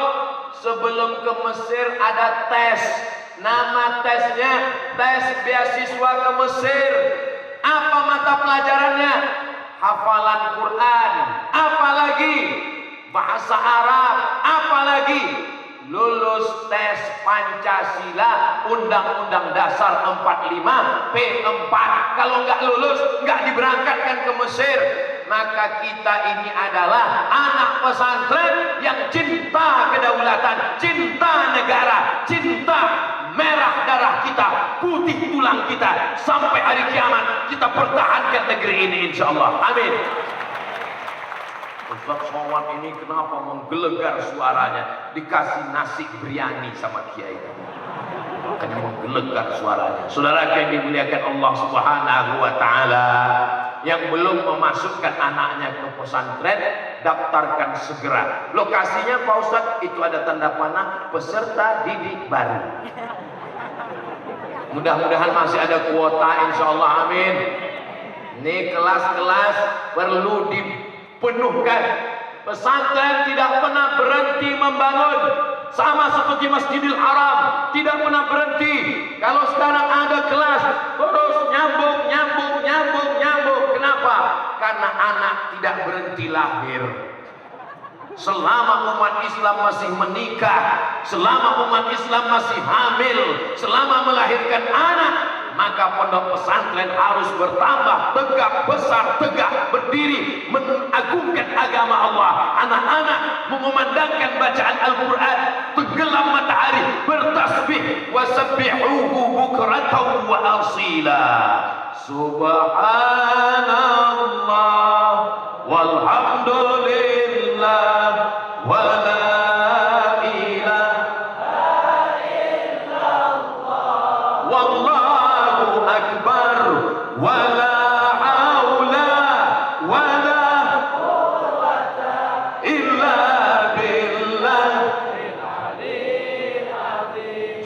sebelum ke Mesir ada tes. Nama tesnya tes beasiswa ke Mesir. Apa mata pelajarannya? Hafalan Quran. Apalagi bahasa Arab. Apalagi lulus tes Pancasila Undang-Undang Dasar 45 P4. Kalau nggak lulus nggak diberangkatkan ke Mesir. Maka kita ini adalah anak pesantren yang cinta kedaulatan, cinta negara, cinta merah darah kita, putih tulang kita. Sampai hari kiamat kita pertahankan negeri ini insyaallah. Amin. Ustaz Somad ini kenapa menggelegar suaranya? Dikasih nasi biryani sama kiai. Makanya menggelegar suaranya. Saudara yang dimuliakan Allah Subhanahu wa taala, yang belum memasukkan anaknya ke pesantren, daftarkan segera. Lokasinya Pak Ustadz, itu ada tanda panah peserta didik baru. Mudah-mudahan masih ada kuota insyaallah. Amin. Ini kelas-kelas perlu dipenuhkan. Pesantren tidak pernah berhenti membangun, sama seperti Masjidil Haram tidak pernah berhenti. Kalau sekarang ada kelas terus nyambung. Kenapa? Karena anak tidak berhenti lahir. Selama umat Islam masih menikah, selama umat Islam masih hamil, selama melahirkan anak, maka pondok pesantren harus bertambah tegak, besar, tegak, berdiri, mengagungkan agama Allah. Anak-anak mengumandangkan bacaan Al-Quran, tenggelam matahari, bertasbih, wasabbihuhu bukratan wa asila. Subhanallah walhamdulillah wa la ilaha illallah wallahu akbar wa la haula wa la quwwata illa billah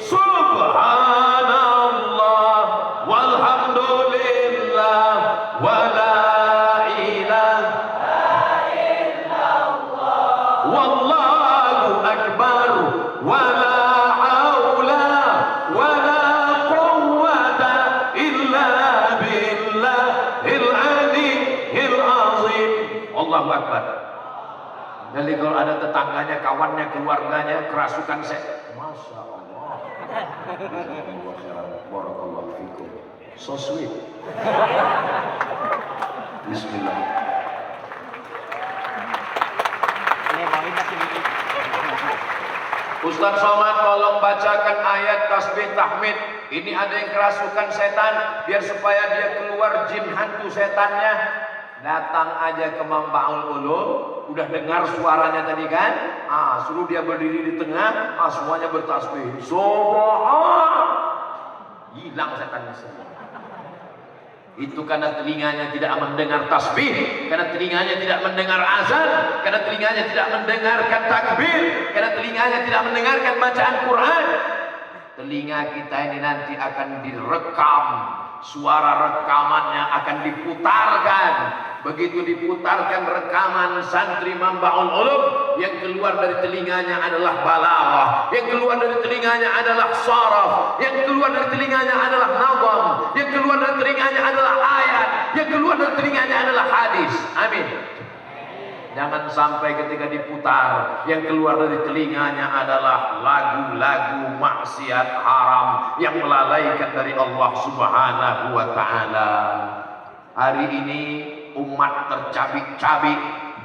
subhanallah walhamdulillah wa la ilaha illallah wallahu akbar wa la haula wa la quwwata illa billahil aliyyil azim. Allahu akbar. Jadi kalau ada tetangganya, kawannya, keluarganya kerasukan Masya Allah. Barakallahu fikum. So sweet. Bismillah. Ustaz Somad tolong bacakan ayat tasbih tahmid. Ini ada yang kerasukan setan, biar supaya dia keluar jin hantu setannya. Datang aja ke Mambaul Ulum, udah dengar suaranya tadi kan? Suruh dia berdiri di tengah, semuanya bertasbih. Subhan. Hilang setannya semua. Itu karena telinganya tidak mendengar tasbih, karena telinganya tidak mendengar azan, karena telinganya tidak mendengarkan takbir, karena telinganya tidak mendengarkan bacaan Quran. Telinga kita ini nanti akan direkam, suara rekamannya akan diputarkan. Begitu diputarkan rekaman santri Mambaul Ulum, yang keluar dari telinganya adalah balaghah, yang keluar dari telinganya adalah saraf, yang keluar dari telinganya adalah nazam, yang keluar dari telinganya adalah ayat, yang keluar dari telinganya adalah hadis. Amin. Jangan sampai ketika diputar yang keluar dari telinganya adalah lagu-lagu maksiat haram yang melalaikan dari Allah Subhanahu wa taala. Hari ini umat tercabik-cabik,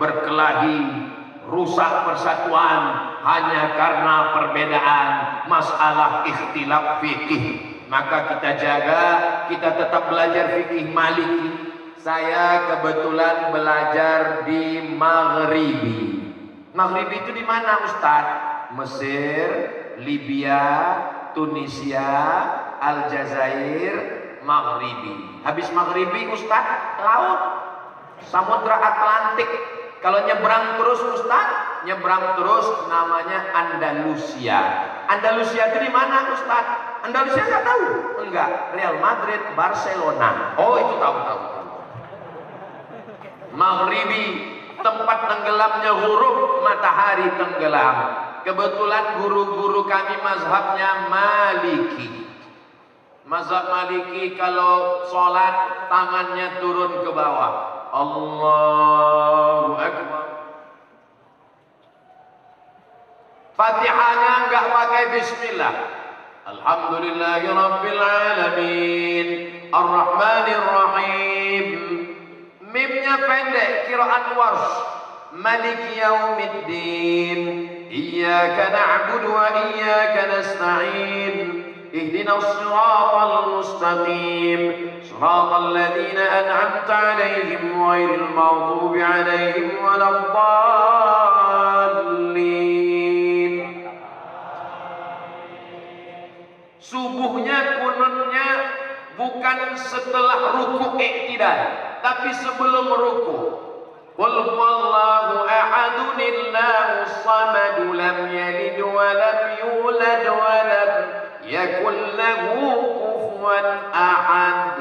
berkelahi, rusak persatuan hanya karena perbedaan masalah ikhtilaf fikih. Maka kita jaga, kita tetap belajar fikih Maliki. Saya kebetulan belajar di Maghribi. Maghribi itu di mana, Ustaz? Mesir, Libya, Tunisia, Aljazair, Maghribi. Habis Maghribi, Ustaz, laut, Samudra Atlantik. Kalau nyebrang terus, Ustaz, nyebrang terus namanya Andalusia. Andalusia itu di mana, Ustaz? Andalusia nggak tahu? Enggak. Real Madrid, Barcelona. Oh, itu tahu. Maghribi, tempat tenggelamnya huruf, matahari tenggelam. Kebetulan guru-guru kami mazhabnya Maliki. Mazhab Maliki kalau sholat tangannya turun ke bawah. Allahu Akbar. Fatihahnya enggak pakai bismillah. Alhamdulillahirabbil alamin. Ar-Rahmanir Rahim. Mimnya pendek, qiraat Warsh. Maliki yaumiddin. Iyyaka na'budu wa iyyaka nasta'in. Ihdinas siratal mustaqim. Siratal ladzina an'amta 'alaihim ghairil maghdubi 'alaihim waladdallin. Subuhnya kunutnya bukan setelah ruku iktidal, tapi sebelum ruku. Qul huwallahu ahadunillahus samad lam yalid wa lam yulad wa lam yakul lahu kufuwan ahad.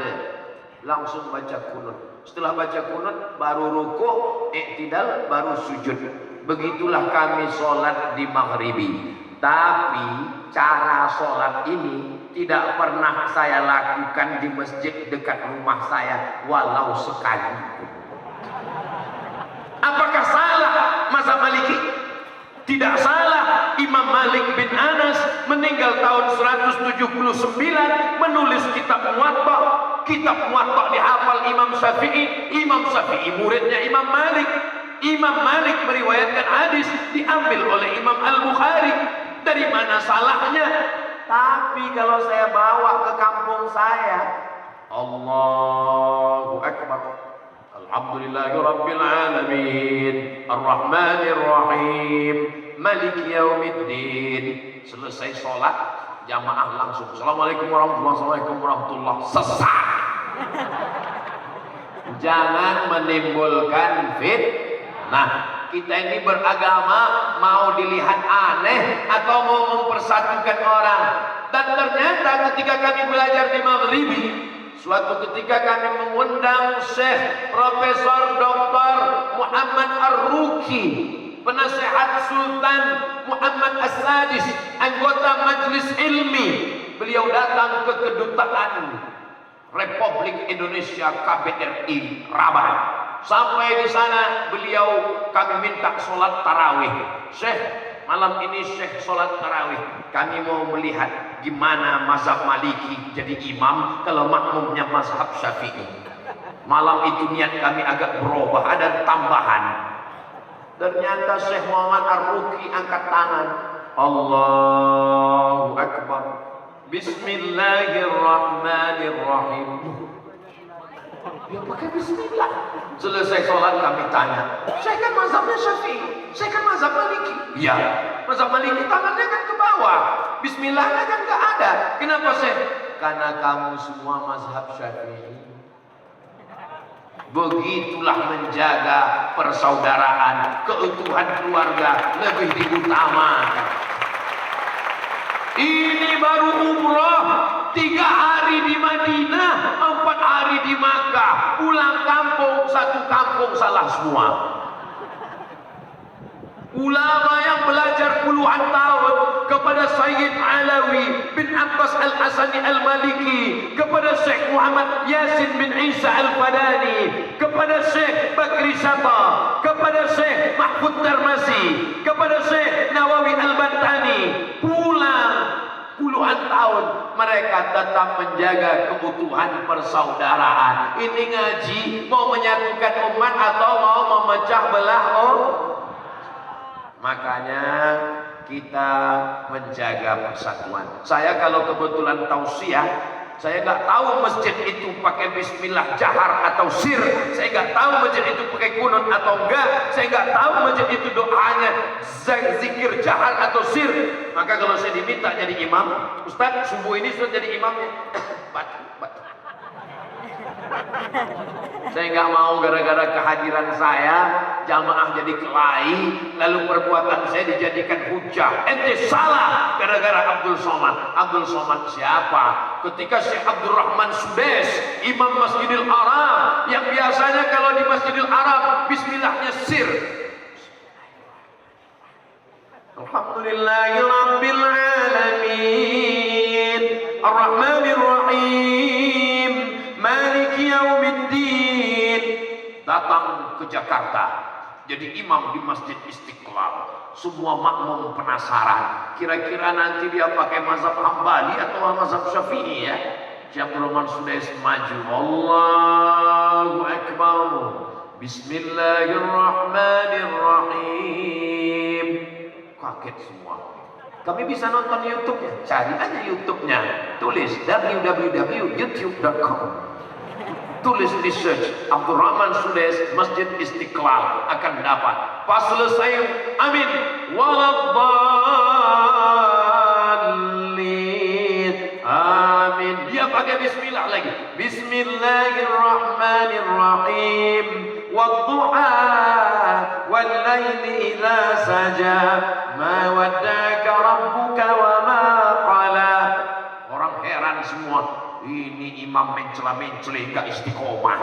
Langsung baca kunut. Setelah baca kunut baru ruku, iktidal, baru sujud. Begitulah kami sholat di Maghribi. Tapi cara sholat ini tidak pernah saya lakukan di masjid dekat rumah saya walau sekali. Apakah salah mazhab Maliki? Tidak salah. Imam Malik bin Anas meninggal tahun 179, menulis kitab Muwatta. Kitab Muwatta dihafal Imam Syafi'i. Imam Syafi'i muridnya Imam Malik. Imam Malik meriwayatkan hadis diambil oleh Imam Al-Bukhari. Dari mana salahnya? Tapi kalau saya bawa ke kampung saya, Allahu Akbar. Alhamdulillahirabbil alamin. Ar-Rahmanir Rahim. Maliki yaumiddin. Selesai sholat, jamaah langsung Assalamualaikum warahmatullahi wabarakatuh. Sesat. Jangan menimbulkan fitnah. Kita ini beragama mau dilihat aneh atau mau mempersatukan orang. Dan ternyata ketika kami belajar di Maghribi, suatu ketika kami mengundang Syekh Profesor Dr. Muhammad Ar-Ruki, penasehat Sultan Muhammad As-Sadis, anggota Majelis Ilmi. Beliau datang ke kedutaan Republik Indonesia KBRI Rabat. Sampai di sana beliau kami minta sholat tarawih. Syekh, malam ini Syekh sholat tarawih. Kami mau melihat gimana mazhab Maliki jadi imam kalau makmumnya mazhab Syafi'i. Malam itu niat kami agak berubah, ada tambahan. Ternyata Syekh Muhammad Ar-Ruki angkat tangan. Allahu Akbar. Bismillahirrahmanirrahim. Dia pakai bismillah. Selesai sholat kami tanya, saya kan mazhabnya Syafi'i, saya kan mazhab Maliki. Iya, mazhab Maliki tangannya kan ke bawah, bismillahnya kan nggak ada. Kenapa saya? Karena kamu semua mazhab Syafi'i. Begitulah menjaga persaudaraan, keutuhan keluarga lebih diutamakan. Ini baru umrah, 3 hari di Madinah, 4 hari di Makkah. Pulang kampung, satu kampung salah semua. Ulama yang belajar puluhan tahun kepada Sayyid Alawi bin Abbas Al-Asani Al-Maliki, kepada Syekh Muhammad Yasin bin Isa Al-Fadani, kepada Syekh Bakri Sata, kepada Syekh Mahfud Darmasi, kepada Syekh Nawawi Al-Bantani. Pulang puluhan tahun mereka tetap menjaga keutuhan persaudaraan. Ini ngaji mau menyatukan umat atau mau memecah belah Makanya kita menjaga persatuan. Saya kalau kebetulan tausiah, saya nggak tahu masjid itu pakai bismillah jahar atau sir. Saya nggak tahu masjid itu pakai kunut atau enggak. Saya nggak tahu masjid itu doanya zikir jahar atau sir. Maka kalau saya diminta jadi imam, Ustaz subuh ini sudah jadi imamnya. Batu. Saya nggak mau gara-gara kehadiran saya jamaah jadi kelahi, lalu perbuatan saya dijadikan hujah. Ente salah gara-gara Abdul Somad. Abdul Somad siapa? Ketika Syekh Abdul Rahman Sudes, Imam Masjidil Haram, yang biasanya kalau di Masjidil Haram bismillahnya sir. Alhamdulillahirabbil alamin, Ar-Rahmanir Rahim, Maliki Yaumiddin. Datang ke Jakarta jadi imam di Masjid Istiqlal. Semua makmum penasaran, kira-kira nanti dia pakai mazhab Hambali atau mazhab Syafi'i ya. Syekh Rahman Sudais maju, Allahu Akbar, Bismillahirrahmanirrahim. Kaget semua. Kami bisa nonton YouTube-nya, cari aja YouTube-nya, tulis www.youtube.com, tulis di search Abdul Rahman Sudais Masjid Istiqlal, akan dapat. Pas selesai amin waladdallin amin, dia pakai bismillah lagi, Bismillahirrahmanirrahim, wadduha wallaili idza saja ma waddaka rabbuka wa ma qala. Orang heran semua, ini imam mencela-mencela gak istiqomah.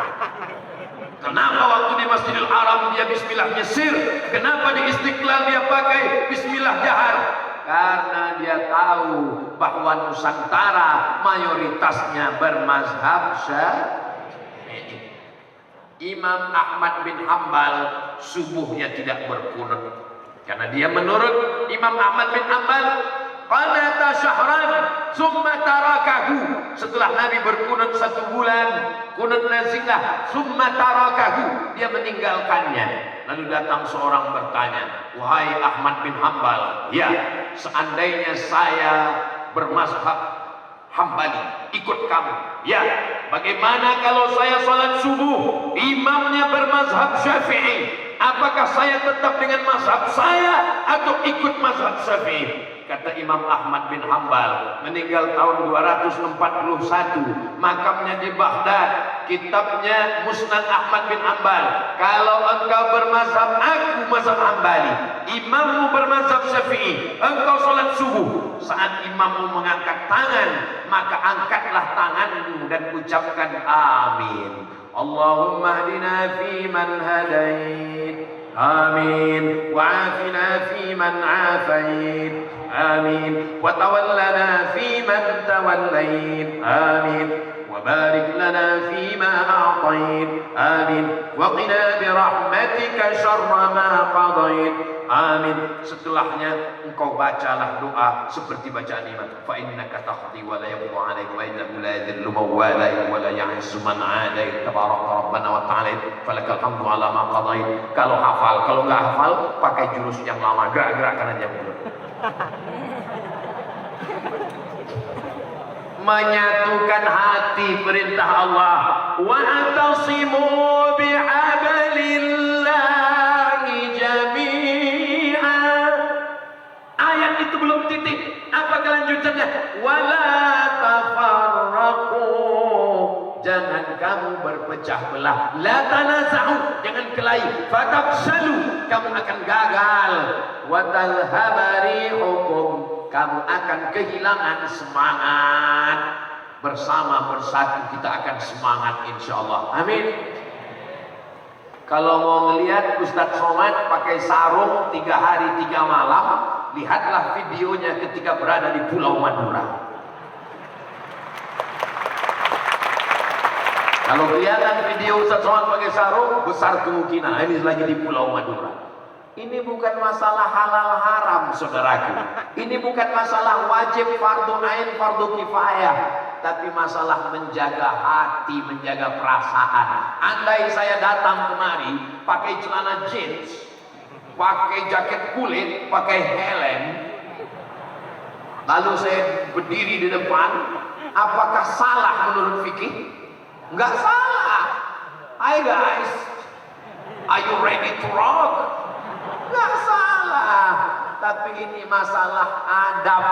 Kenapa waktu di Masjidil Haram dia bismillahnya sir, kenapa di Istiqlal dia pakai bismillah jahar? Karena dia tahu bahwa Nusantara mayoritasnya bermazhab Syafi'i. Imam Ahmad bin Hambal subuhnya tidak berkunut, karena dia menurut Imam Ahmad bin Hambal qanata syahran summa tarakahu. Setelah Nabi berkunut 1 bulan, kunut nazilah, summa tarakahu, dia meninggalkannya. Lalu datang seorang bertanya, wahai Ahmad bin Hambal, ya, seandainya saya bermazhab Hambali, ikut kamu. Ya, bagaimana kalau saya salat subuh, imamnya bermazhab Syafi'i? Apakah saya tetap dengan mazhab saya atau ikut mazhab Syafi'i? Kata Imam Ahmad bin Hambal, meninggal tahun 241, makamnya di Baghdad, kitabnya Musnad Ahmad bin Hambal. Kalau engkau bermazhab, aku mazhab Hambali, imammu bermazhab Syafi'i, engkau salat subuh, saat imammu mengangkat tangan, maka angkatlah tanganmu dan ucapkan amin. Allahumma hdina fi man hadait, amin, wa'afina fi man afait, amin, wa tawallana fi man tawallait, amin, wa barik lana fi ma a'tait, amin, wa qina bi rahmatika syarra ma qadait, amin. Setelahnya engkau bacalah doa seperti bacaan imam, fa innaka taqdi wa la yuqda 'alaik wa innahu la yadhillu man walait wa la ya'izzu man 'adait, tabaraka rabbana wa ta'ala, falakal hamdu 'ala ma qadait. Kalau hafal, kalau enggak hafal pakai jurus yang lama, gerak-gerakkan aja mulut. Menyatukan hati perintah Allah. Wa atasimu bihablillahi jami'a. Ayat itu belum titik. Apa kelanjutannya? Wala tafarraqu. Jangan kamu berpecah belah. La tanaza'u. Jangan kelahi. Fatafshalu. Kamu akan gagal. Wa talhaba rihukum. Kamu akan kehilangan semangat. Bersama bersatu kita akan semangat insyaallah. Amin. Kalau mau ngelihat Ustadz Somad pakai sarung 3 hari 3 malam, lihatlah videonya ketika berada di Pulau Madura. Kalau kelihatan video Ustadz Somad pakai sarung, besar kemungkinan ini lagi di Pulau Madura. Ini bukan masalah halal haram, saudaraku. Ini bukan masalah wajib, fardu ain, fardu kifayah, tapi masalah menjaga hati, menjaga perasaan. Andai saya datang kemari pakai celana jeans, pakai jaket kulit, pakai helm, lalu saya berdiri di depan, apakah salah menurut fikih? Enggak salah. Hi guys, are you ready to rock? Enggak salah. Tapi ini masalah adab.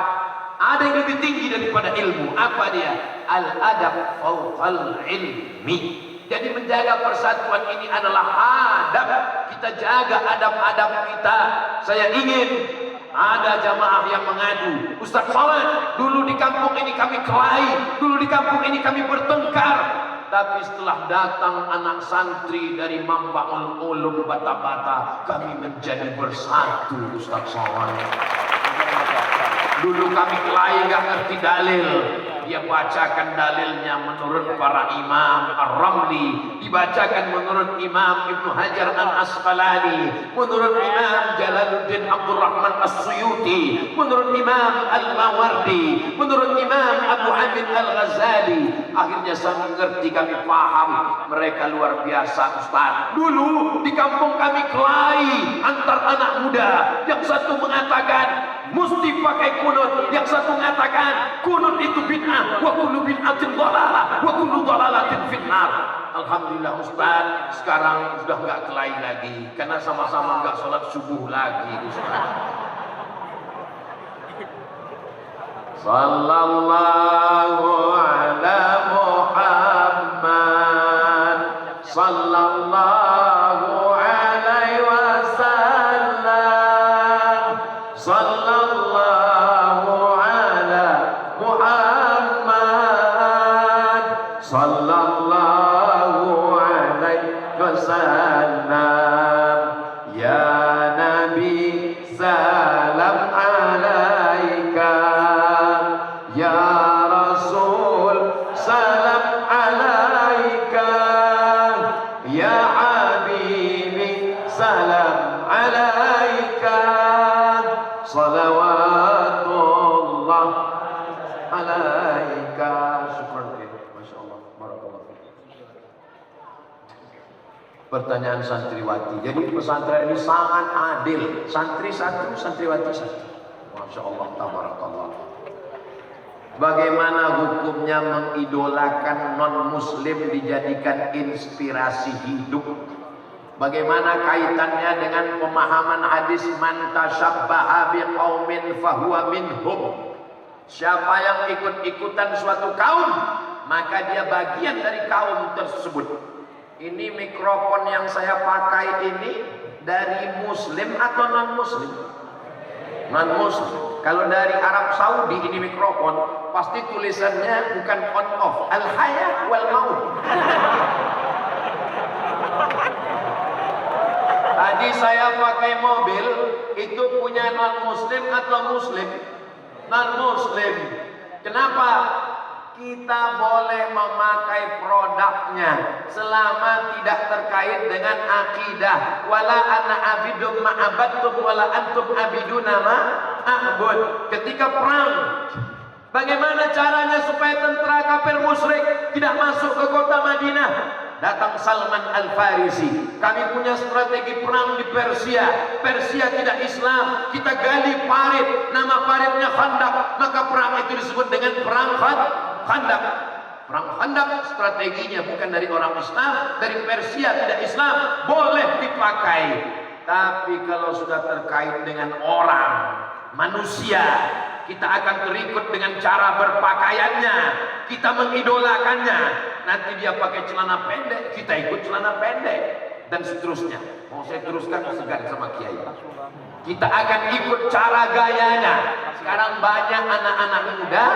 Ada yang lebih tinggi daripada ilmu. Apa dia? Al-adab fawqal ilmi. Jadi menjaga persatuan ini adalah adab. Kita jaga adab-adab kita. Saya ingin ada jamaah yang mengadu, Ustaz Somad, dulu di kampung ini kami kelahi, dulu di kampung ini kami bertengkar. Tapi setelah datang anak santri dari Mambaul Ulum Bata-Bata, kami menjadi bersatu, Ustaz Somad. Dulu kami kelahi gak ngerti dalil. Dia bacakan dalilnya menurut para imam Ar-Ramli, dibacakan menurut Imam Ibnu Hajar Al-Asqalani, menurut Imam Jalaluddin Abdul Rahman As-Suyuti, menurut Imam Al-Mawardi, menurut Imam Abu Hamid Al-Ghazali. Akhirnya saya mengerti, kami paham. Mereka luar biasa, Ustaz. Dulu di kampung kami kelahi antar anak muda. Yang satu mengatakan mesti pakai kunut, yang satu mengatakan kunut itu bid'ah, wa kullu bid'atin dhalalah, wa kullu dhalalatin finnar. Alhamdulillah Ustaz, sekarang sudah enggak kelahi lagi karena sama-sama enggak sholat subuh lagi, Ustaz. Sallallahu ala Muhammad, sallallahu alaihi wasallam, sallallahu ala Muhammad, sallallahu alaihi wasallam. Ya Nabi salam alaika, ya Rasul salam alaika, ya Habibi salam alaika, salawatullah alaika. Syukran. Masya Allah, barakallah. Pertanyaan santriwati. Jadi pesantren ini sangat adil. Santri satu, santriwati satu. Masya Allah, tabarakallah. Bagaimana hukumnya mengidolakan non-muslim dijadikan inspirasi hidup? Bagaimana kaitannya dengan pemahaman hadis man tasyabbaha biqaumin fahuwa minhum? Siapa yang ikut-ikutan suatu kaum, maka dia bagian dari kaum tersebut. Ini mikrofon yang saya pakai ini dari muslim atau non-muslim? Non-muslim. Kalau dari Arab Saudi ini mikrofon, pasti tulisannya bukan on off, al-hayat wal maut. Tadi saya pakai mobil, itu punya non-muslim atau muslim? Non-muslim. Kenapa? Kita boleh memakai produknya selama tidak terkait dengan akidah. Wala ana abidum ma'abadtum wala antum abiduna ma'abud. Ketika perang, bagaimana caranya supaya tentara kafir musyrik tidak masuk ke kota Madinah? Datang Salman Al-Farisi, kami punya strategi perang di Persia. Persia tidak Islam, kita gali parit, nama paritnya Khandaq, maka perang itu disebut dengan perang Khandaq. Perang Khandaq strateginya bukan dari orang Islam, dari Persia tidak Islam, boleh dipakai. Tapi kalau sudah terkait dengan orang, manusia, kita akan terikut dengan cara berpakaiannya, kita mengidolakannya. Nanti dia pakai celana pendek, kita ikut celana pendek, dan seterusnya. Mau saya teruskan segan sama Kiai. Kita akan ikut cara gayanya. Sekarang banyak anak-anak muda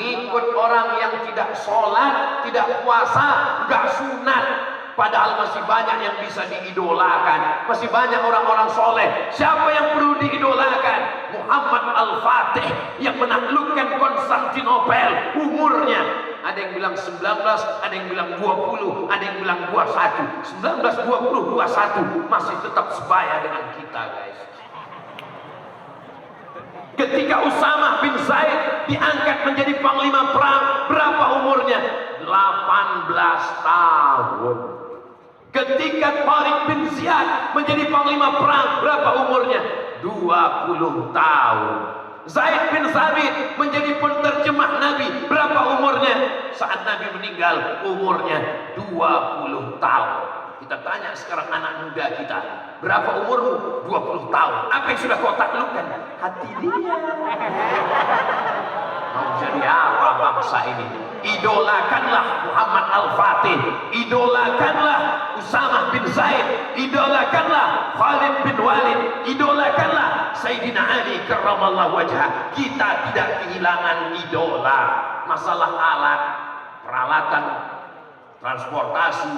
ngikut orang yang tidak sholat, tidak puasa, nggak sunat. Padahal masih banyak yang bisa diidolakan. Masih banyak orang-orang soleh. Siapa yang perlu diidolakan? Muhammad Al-Fatih yang menaklukkan Konstantinopel. Umurnya ada yang bilang 19, ada yang bilang 20, ada yang bilang 21. 19, 20, 21 masih tetap sebaya dengan kita, guys. Ketika Usamah bin Zaid diangkat menjadi panglima perang, berapa umurnya? 18 tahun. Ketika Tariq bin Ziyad menjadi panglima perang, berapa umurnya? 20 tahun. Zaid bin Sabit menjadi penterjemah Nabi, berapa umurnya? Saat Nabi meninggal, umurnya 20 tahun. Kita tanya sekarang anak muda kita, berapa umurmu? 20 tahun. Apa yang sudah kau taklukkan? Hati dia. Mau jadi apa bangsa ini? Idolakanlah Muhammad Al-Fatih, idolakanlah Usamah bin Zaid, idolakanlah Khalid bin Walid, idolakanlah Sayyidina Ali karramallahu wajhah. Kita tidak kehilangan idola. Masalah alat, peralatan, transportasi,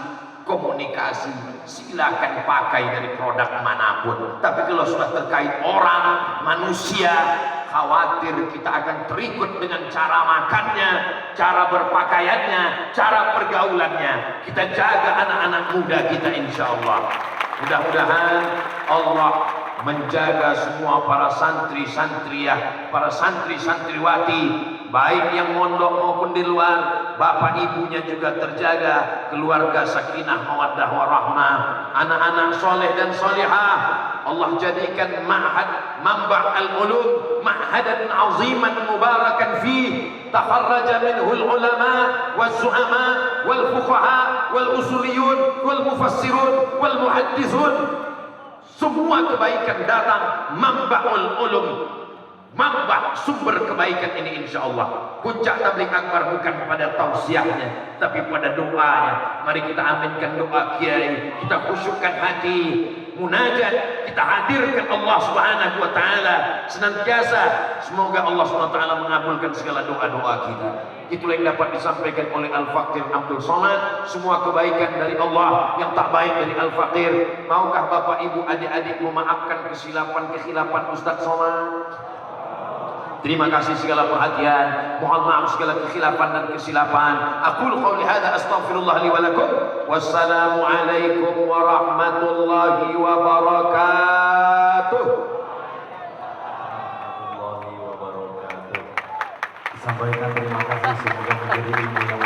komunikasi, silakan pakai dari produk manapun. Tapi kalau sudah terkait orang, manusia, khawatir kita akan terikut dengan cara makannya, cara berpakaiannya, cara pergaulannya. Kita jaga anak-anak muda kita, insya Allah. Mudah-mudahan Allah menjaga semua para santri-santriyah, para santri-santriwati, baik yang mondok maupun di luar, bapak ibunya juga terjaga, keluarga sakinah mawaddah warahmah, anak-anak soleh dan solihah. Allah jadikan ma'had manba' al-ulum ma'hadan 'aziman mubarakan fih, takharraja minhu al-ulama wal-zu'ama wal-fuqaha wal-usuliyun wal-mufassirun wal-muhaddithun. Semua kebaikan datang manba'ul ulum, manba' sumber kebaikan ini, insya Allah. Puncak tabligh akbar bukan pada tausiahnya, tapi pada doanya. Mari kita aminkan doa kiai, kita khusyukkan hati, munajat, kita hadirkan Allah Subhanahu wa taala senantiasa. Semoga Allah Subhanahu wa taala mengabulkan segala doa-doa kita. Itulah yang dapat disampaikan oleh Al-Faqir Abdul Somad. Semua kebaikan dari Allah, yang tak baik dari Al-Faqir. Maukah Bapak Ibu adik-adik memaafkan kesilapan Ustaz Somad? Terima kasih segala perhatian. Mohon maaf segala kekhilafan dan kesilapan. Aqulu qouli hadza astaghfirullah li wa lakum. Wassalamu alaikum warahmatullahi wabarakatuh.
Warahmatullahi wabarakatuh. Sampaikan terima kasih, semoga menjadi ilmu yang